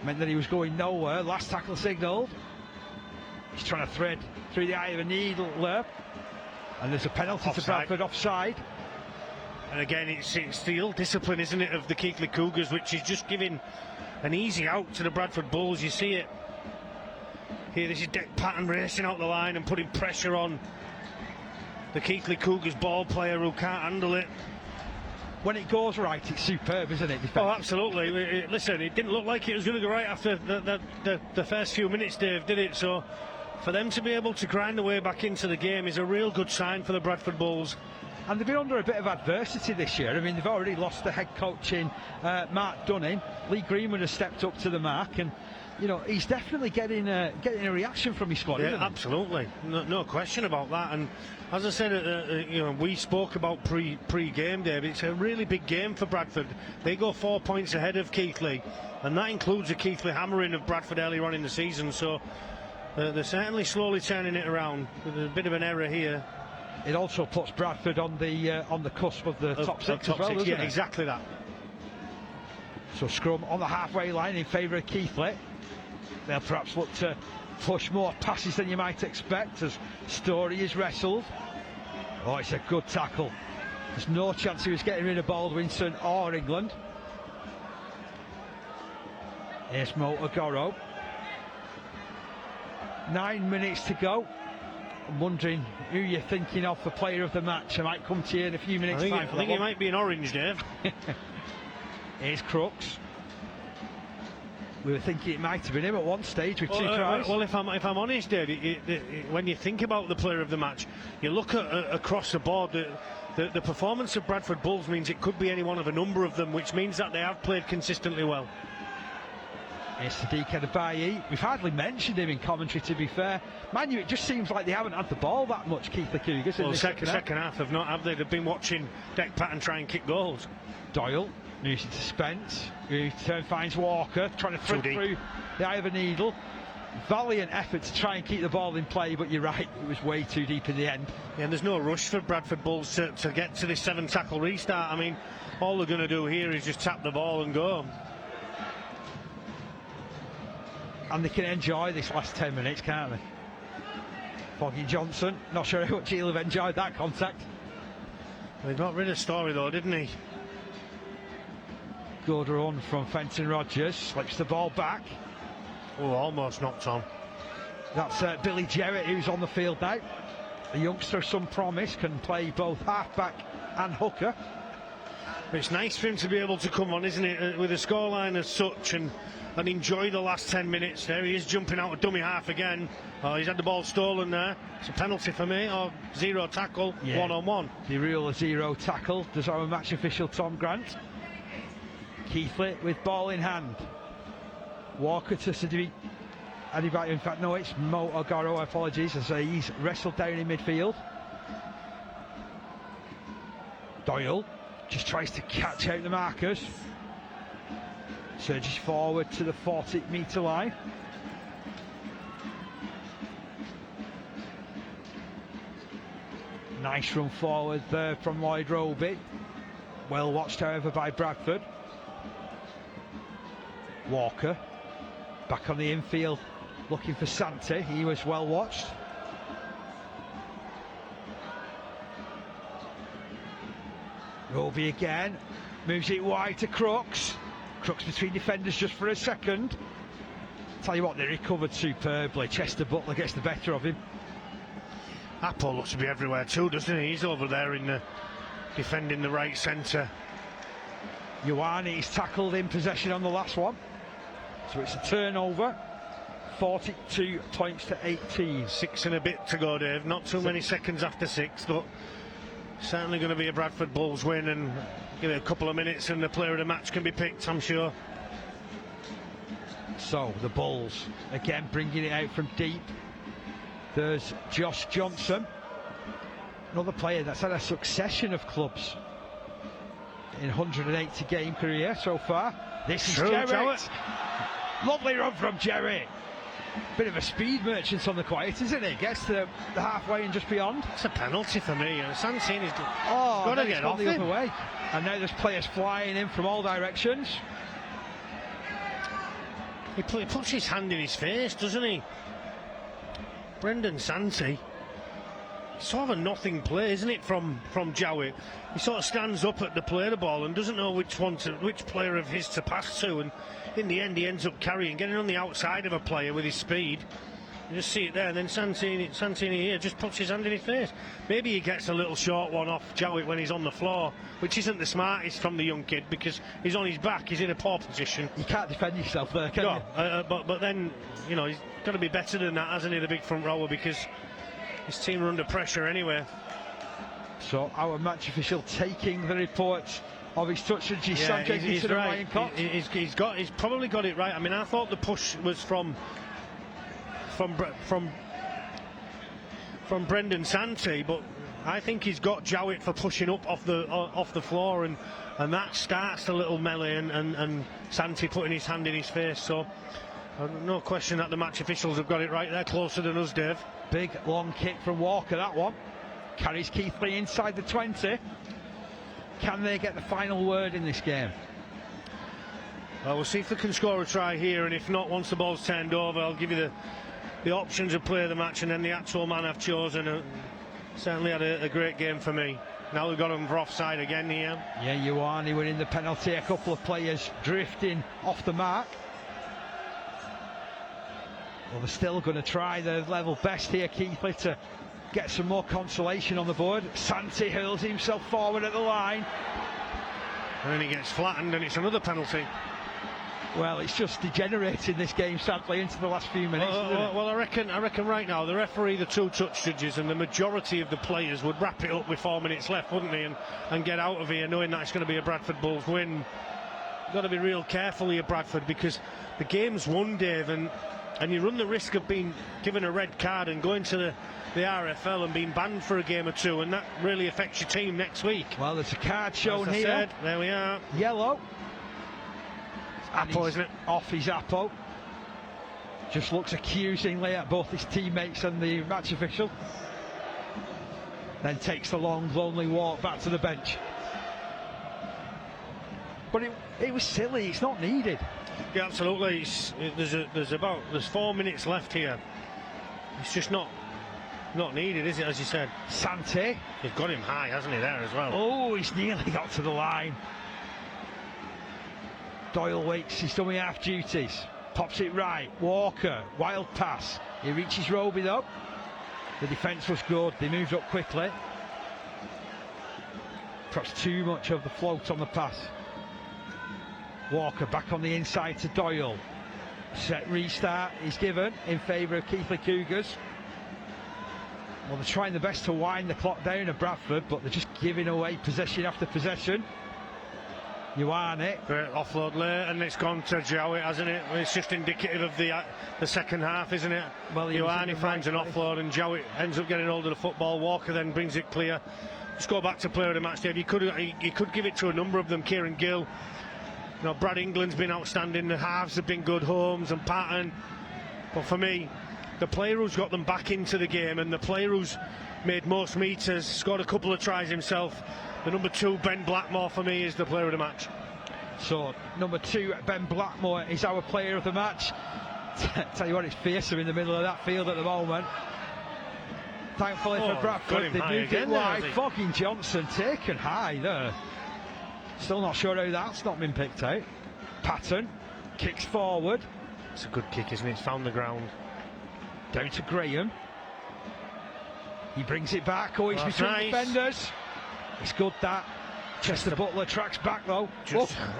Meant that he was going nowhere. Last tackle signalled. He's trying to thread through the eye of a needle there. And there's a penalty to Bradford, offside.
And again, it's the ill discipline, isn't it, of the Keighley Cougars, which is just giving an easy out to the Bradford Bulls. You see it here. This is Dec Patton racing out the line and putting pressure on the Keighley Cougars ball player who can't handle it.
When it goes right, it's superb, isn't it?
Oh, absolutely. Listen, it didn't look like it was going to go right after the first few minutes, Dave, did it? So for them to be able to grind their way back into the game is a real good sign for the Bradford Bulls.
And they've been under a bit of adversity this year. I mean, they've already lost the head coach in Mark Dunning. Lee Greenwood has stepped up to the mark, and you know he's definitely getting a reaction from his squad.
Yeah, absolutely, no question about that. And as I said, we spoke about pre-game, Dave. It's a really big game for Bradford. They go 4 points ahead of Keighley, and that includes a Keighley hammering of Bradford earlier on in the season. So they're certainly slowly turning it around. With a bit of an error here.
It also puts Bradford on the cusp of the top 6 as well, doesn't it?
Exactly that.
So scrum on the halfway line in favour of Keighley. They'll perhaps look to push more passes than you might expect as Storey is wrestled. Oh, it's a good tackle. There's no chance he was getting rid of Baldwinson or England. Here's Mo Agoro. 9 minutes to go. I'm wondering who you're thinking of for player of the match. I might come to you in a few minutes' time.
I think it might be an orange, Dave.
Here's Crooks. We were thinking it might have been him at one stage with 2 tries.
Well, if I'm honest, Dave, when you think about the player of the match, you look at across the board. The performance of Bradford Bulls means it could be any one of a number of them, which means that they have played consistently well.
It's Sadiq Edabayi. We've hardly mentioned him in commentary, to be fair. Mind you, it just seems like they haven't had the ball that much, Keighley Cougars.
Well, second half have not, have they? They've been watching Deck Patton try and kick goals.
Doyle moves it to Spence, who finds Walker, trying to thread through the eye of a needle. Valiant effort to try and keep the ball in play, but you're right, it was way too deep in the end.
Yeah, and there's no rush for Bradford Bulls to get to this 7-tackle restart. I mean, all they're going to do here is just tap the ball and go.
And they can enjoy this last 10 minutes, can't they? Foggy Johnson, not sure how much he'll have enjoyed that contact.
They got rid of Story though, didn't he?
Good run from Fenton Rogers, slips the ball back.
Oh, almost knocked on.
That's Billy Jarrett who's on the field now. The youngster, some promise, can play both half-back and hooker.
It's nice for him to be able to come on, isn't it, with a scoreline as such, and enjoy the last 10 minutes. There he is, jumping out of dummy half again. Oh, he's had the ball stolen there. It's a penalty for me, or zero tackle, one-on-one.
The rule of zero tackle, does our match official Tom Grant. Keighley with ball in hand. Walker to Sadiq Edabayi. In fact, no, it's Mo Ogoro, apologies, as he's wrestled down in midfield. Doyle just tries to catch out the markers. Surges forward to the 40-metre line. Nice run forward there from Lloyd Roby. Well watched, however, by Bradford. Walker back on the infield looking for Santi. He was well watched. Roby again, moves it wide to Crooks. Crooks between defenders just for a second. Tell you what, they recovered superbly. Chester Butler gets the better of him.
Apple looks to be everywhere too, doesn't he? He's over there in the defending the right centre.
Ioani's tackled in possession on the last one. So it's a turnover. 42 points to 18.
6 and a bit to go, Dave. Not too many seconds after 6, but certainly going to be a Bradford Bulls win, and give it a couple of minutes and the player of the match can be picked, I'm sure.
So the Bulls again bringing it out from deep. There's Josh Johnson, another player that's had a succession of clubs in 180 game career so far. This is Jarrett. Lovely run from Jarrett. Bit of a speed merchant on the quiet, isn't it? Gets to the halfway and just beyond.
It's a penalty for me. Santini's
got
to get off
the other way. And now there's players flying in from all directions.
He puts his hand in his face, doesn't he? Brendan Santi. Sort of a nothing play, isn't it, from Jowett? He sort of stands up at the play the ball and doesn't know which player of his to pass to, and in the end he ends up getting on the outside of a player with his speed. You just see it there, and then Santini here just puts his hand in his face. Maybe he gets a little short one off Jowett when he's on the floor, which isn't the smartest from the young kid, because he's on his back, he's in a poor position.
You can't defend yourself there, can you?
But then, you know, he's got to be better than that, hasn't he, the big front rower, because his team are under pressure anyway.
So our match official taking the report of his touch and he's right.
He's probably got it right. I mean, I thought the push was from Brendan Santi, but I think he's got Jowett for pushing up off the floor, and that starts the little melee, and Santi putting his hand in his face. So no question that the match officials have got it right. They're closer than us, Dave.
Big long kick from Walker, that one. Carries Keighley inside the 20. Can they get the final word in this game?
Well, we'll see if they can score a try here, and if not, once the ball's turned over, I'll give you the options of play of the match and then the actual man I've chosen. Certainly had a great game for me. Now we've got him for offside again here.
Yeah, Ioani winning the penalty. A couple of players drifting off the mark. Well, they're still going to try their level best here, Keighley, to get some more consolation on the board. Santi hurls himself forward at the line.
And then he gets flattened, and it's another penalty.
Well, it's just degenerating this game, sadly, into the last few minutes.
Well, I reckon right now the referee, the two touch judges, and the majority of the players would wrap it up with 4 minutes left, wouldn't they, and get out of here knowing that it's going to be a Bradford Bulls win. got to be real careful here, Bradford, because the game's won, Dave, and you run the risk of being given a red card and going to the RFL and being banned for a game or two, and that really affects your team next week.
Well, there's a card shown here.
Said, there we are.
Yellow.
Apple, isn't it?
Off his Apple. Just looks accusingly at both his teammates and the match official. Then takes the long, lonely walk back to the bench. But it was silly. It's not needed.
Yeah, absolutely. There's 4 minutes left here. It's just not needed, is it? As you said,
Sante.
He's got him high, hasn't he? There as well.
Oh, he's nearly got to the line. Doyle waits his dummy half duties. Pops it right. Walker, wild pass. He reaches Roby though. The defence was good. They moved up quickly. Perhaps too much of the float on the pass. Walker back on the inside to Doyle. Set restart is given in favour of Keighley Cougars. Well, they're trying their best to wind the clock down at Bradford, but they're just giving away possession after possession. Ioane.
Great offload late, and it's gone to Jowett, hasn't it? It's just indicative of the second half, isn't it?
Well,
Ioane finds an offload, and Jowett ends up getting hold of the football. Walker then brings it clear. Let's go back to player of the match, Dave. You could give it to a number of them. Kieran Gill. You know, Brad England's been outstanding. The halves have been good. Holmes and Patton. But for me, the player who's got them back into the game, and the player who's made most metres, scored a couple of tries himself. The number 2, Ben Blackmore, for me, is the player of the match.
So, number 2, Ben Blackmore, is our player of the match. Tell you what, it's fearsome in the middle of that field at the moment. Thankfully for Bradford, they moved it wide. Fogging Johnson taken high there. Still not sure how that's not been picked out. Patton kicks forward.
It's a good kick, isn't it? It's found the ground.
Down to Graham. He brings it back. Oh, he's between defenders. It's good that. Chester Butler tracks back though.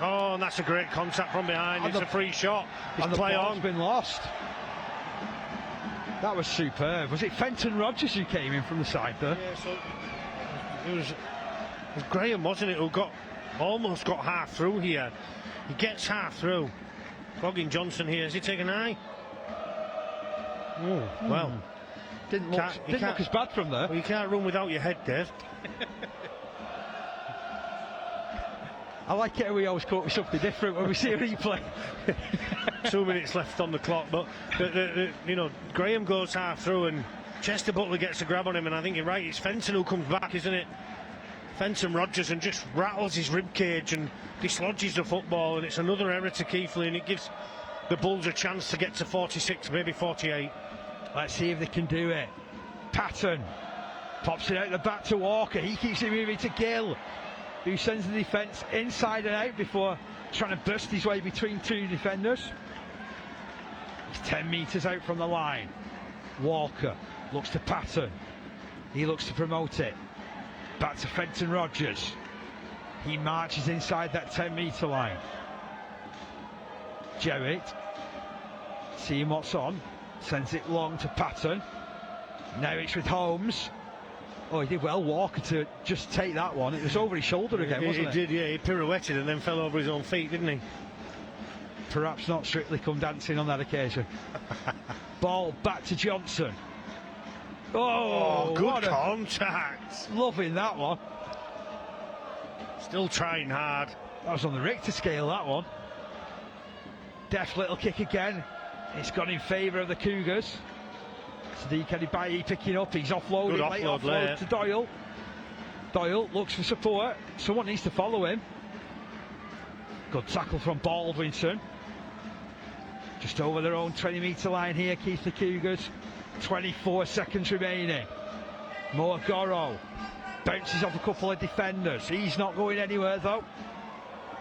And that's a great contact from behind. It's a free shot.
And the ball's been lost. That was superb. Was it Fenton Rogers who came in from the side there?
Yeah, so it was Graham, wasn't it, who almost got half through here. He gets half through. Fogging Johnson here. Has he taken an eye? Oh, well.
Didn't look as bad from there.
Well, you can't run without your head, Dave.
I like it how we always caught with something different when we see a replay.
2 minutes left on the clock, but Graham goes half through and Chester Butler gets a grab on him, and I think you're right, it's Fenton who comes back, isn't it? Fenton Rogers, and just rattles his rib cage and dislodges the football, and it's another error to Keighley, and it gives the Bulls a chance to get to 46, maybe 48.
Let's see if they can do it. Patton pops it out the back to Walker. He keeps it moving to Gill, who sends the defence inside and out before trying to burst his way between 2 defenders. He's 10 metres out from the line. Walker looks to Patton. He looks to promote it. Back to Fenton Rogers. He marches inside that 10-metre line. Jowett, seeing what's on, sends it long to Patton. Now it's with Holmes. Oh, he did well, Walker, to just take that one. It was over his shoulder again, wasn't it?
He did, yeah. He pirouetted and then fell over his own feet, didn't he?
Perhaps not Strictly come dancing on that occasion. Ball back to Johnson. Oh,
good contact.
Loving that one.
Still trying hard.
That was on the Richter scale, that one. Deft little kick again. It's gone in favour of the Cougars. Sadiq Adibayi picking up. He's offloaded.
Good offload
to Doyle. Doyle looks for support. Someone needs to follow him. Good tackle from Baldwinson. Just over their own 20-metre line here, Keighley Cougars. 24 seconds remaining. Moagoro bounces off a couple of defenders. He's not going anywhere though.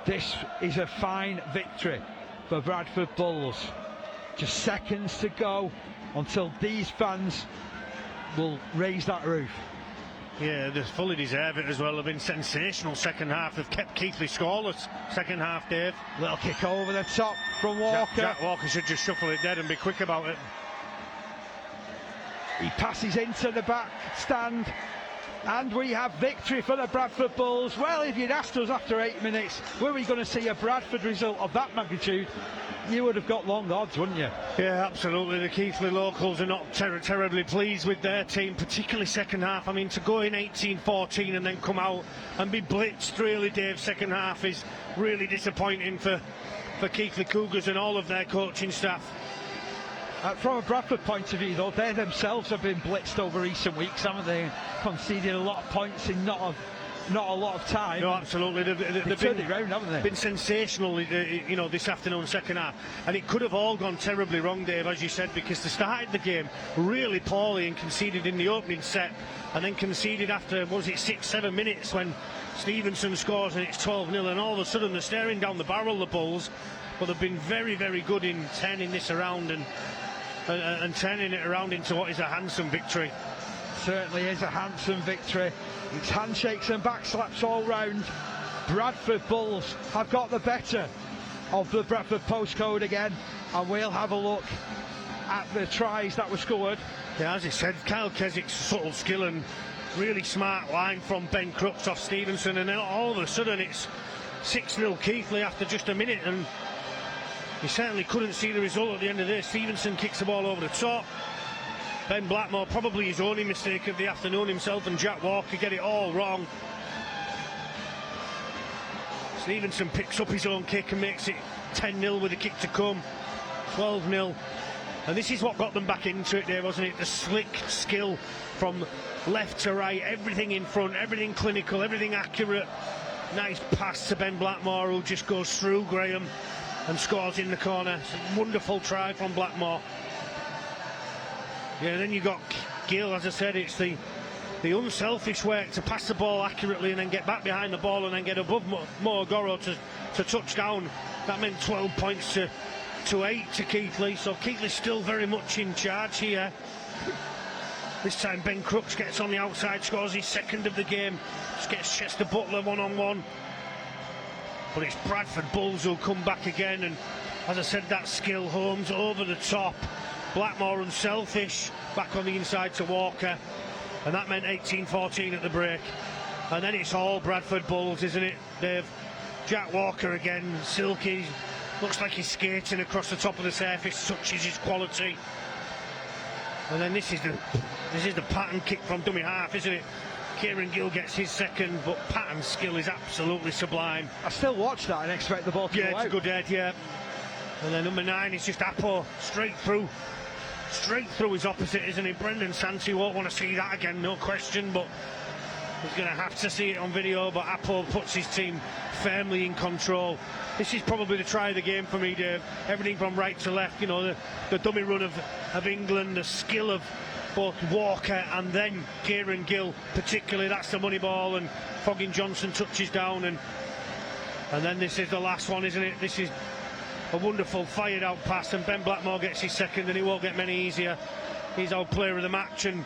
This is a fine victory for Bradford Bulls. Just seconds to go until these fans will raise that roof.
Yeah, they fully deserve it as well. They've been sensational second half. They've kept Keighley scoreless second half, Dave.
Little kick over the top from Walker.
Jack Walker should just shuffle it dead and be quick about it.
He passes into the back stand. And we have victory for the Bradford Bulls. Well, if you'd asked us after 8 minutes, were we going to see a Bradford result of that magnitude, you would have got long odds, wouldn't you?
Yeah, absolutely. The Keighley locals are not terribly pleased with their team, particularly second half. I mean, to go in 18-14 and then come out and be blitzed, really, Dave, second half is really disappointing for Keighley Cougars and all of their coaching staff.
From a Bradford point of view, though, they themselves have been blitzed over recent weeks, haven't they? Conceded a lot of points in not a lot of time.
No, absolutely. They've
turned it round, haven't they?
Been sensational, you know, this afternoon, second half. And it could have all gone terribly wrong, Dave, as you said, because they started the game really poorly and conceded in the opening set, and then conceded after, what was it, 6-7 minutes when Stevenson scores and it's 12-0, and all of a sudden they're staring down the barrel, the Bulls. But they've been very, very good in turning this around and turning it around into what is a handsome victory.
Certainly is a handsome victory. It's handshakes and backslaps all round. Bradford Bulls have got the better of the Bradford postcode again, and we'll have a look at the tries that were scored.
Yeah, as I said, Kyle Kesick's subtle skill and really smart line from Ben Crooks off Stevenson, and then all of a sudden it's 6-0 Keighley after just a minute, and you certainly couldn't see the result at the end of this. Stevenson kicks the ball over the top. Ben Blackmore, probably his only mistake of the afternoon, himself and Jack Walker get it all wrong. Stevenson picks up his own kick and makes it 10-0 with a kick to come, 12-0. And this is what got them back into it there, wasn't it? The slick skill from left to right, everything in front, everything clinical, everything accurate. Nice pass to Ben Blackmore, who just goes through Graham and scores in the corner. It's a wonderful try from Blackmore. Yeah, then you got Gill, as I said, it's the unselfish work to pass the ball accurately and then get back behind the ball and then get above Morogoro to touch down. That meant 12 points to 8 to Keighley, so Keighley's still very much in charge here. This time Ben Crooks gets on the outside, scores his second of the game, just gets Chester Butler one-on-one. But it's Bradford Bulls who'll come back again, and as I said, that skill, Holmes over the top. Blackmore unselfish, back on the inside to Walker, and that meant 18-14 at the break. And then it's all Bradford Bulls, isn't it, Dave? Jack Walker again, silky, looks like he's skating across the top of the surface, touches his quality. And then this is the pattern kick from dummy half, isn't it? Kieran Gill gets his second, but Patton's skill is absolutely sublime.
I still watch that and expect the ball to go out.
Yeah, it's a good head, yeah. And then number 9 is just Apo, straight through his opposite, isn't he? Brendan Santi won't want to see that again, no question, but he's going to have to see it on video. But Apo puts his team firmly in control. This is probably the try of the game for me, Dave. Everything from right to left, you know, the dummy run of England, the skill of both Walker and then Kieran Gill, particularly. That's the money ball, and Foggin Johnson touches down, and then this is the last one, isn't it? This is a wonderful fired out pass, and Ben Blackmore gets his second, and he won't get many easier. He's our player of the match, and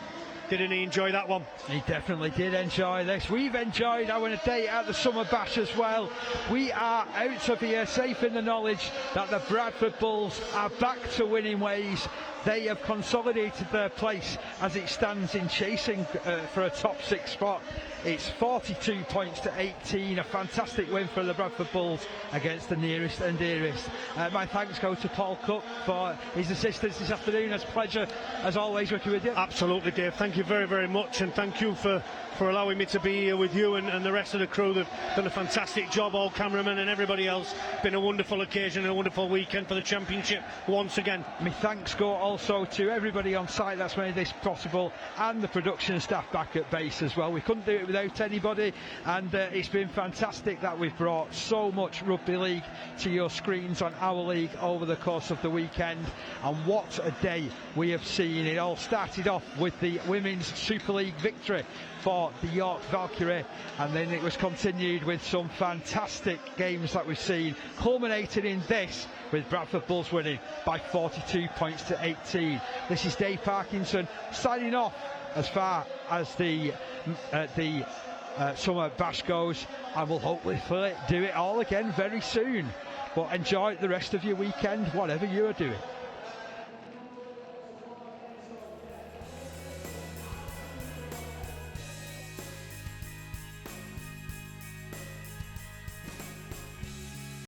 didn't he enjoy that one?
He definitely did enjoy this. We've enjoyed our day at the Summer Bash as well. We are out of here safe in the knowledge that the Bradford Bulls are back to winning ways. They have consolidated their place as it stands in chasing for a top 6 spot. It's 42 points to 18, a fantastic win for the Bradford Bulls against the nearest and dearest. My thanks go to Paul Cook for his assistance this afternoon. It's a pleasure, as always, working with you.
Absolutely, Dave. Thank you very, very much, and thank you for allowing me to be here with you and the rest of the crew. They've done a fantastic job, all cameramen and everybody else. Been a wonderful occasion and a wonderful weekend for the championship once again.
My thanks go also to everybody on site that's made this possible, and the production staff back at base as well. We couldn't do it without anybody, and it's been fantastic that we've brought so much rugby league to your screens on our league over the course of the weekend. And what a day we have seen. It all started off with the Women's Super League victory for the York Valkyrie, and then it was continued with some fantastic games that we've seen, culminating in this with Bradford Bulls winning by 42 points to 18. This is Dave Parkinson signing off as far as the Summer Bash goes, and we'll hopefully do it all again very soon. But enjoy the rest of your weekend, whatever you are doing.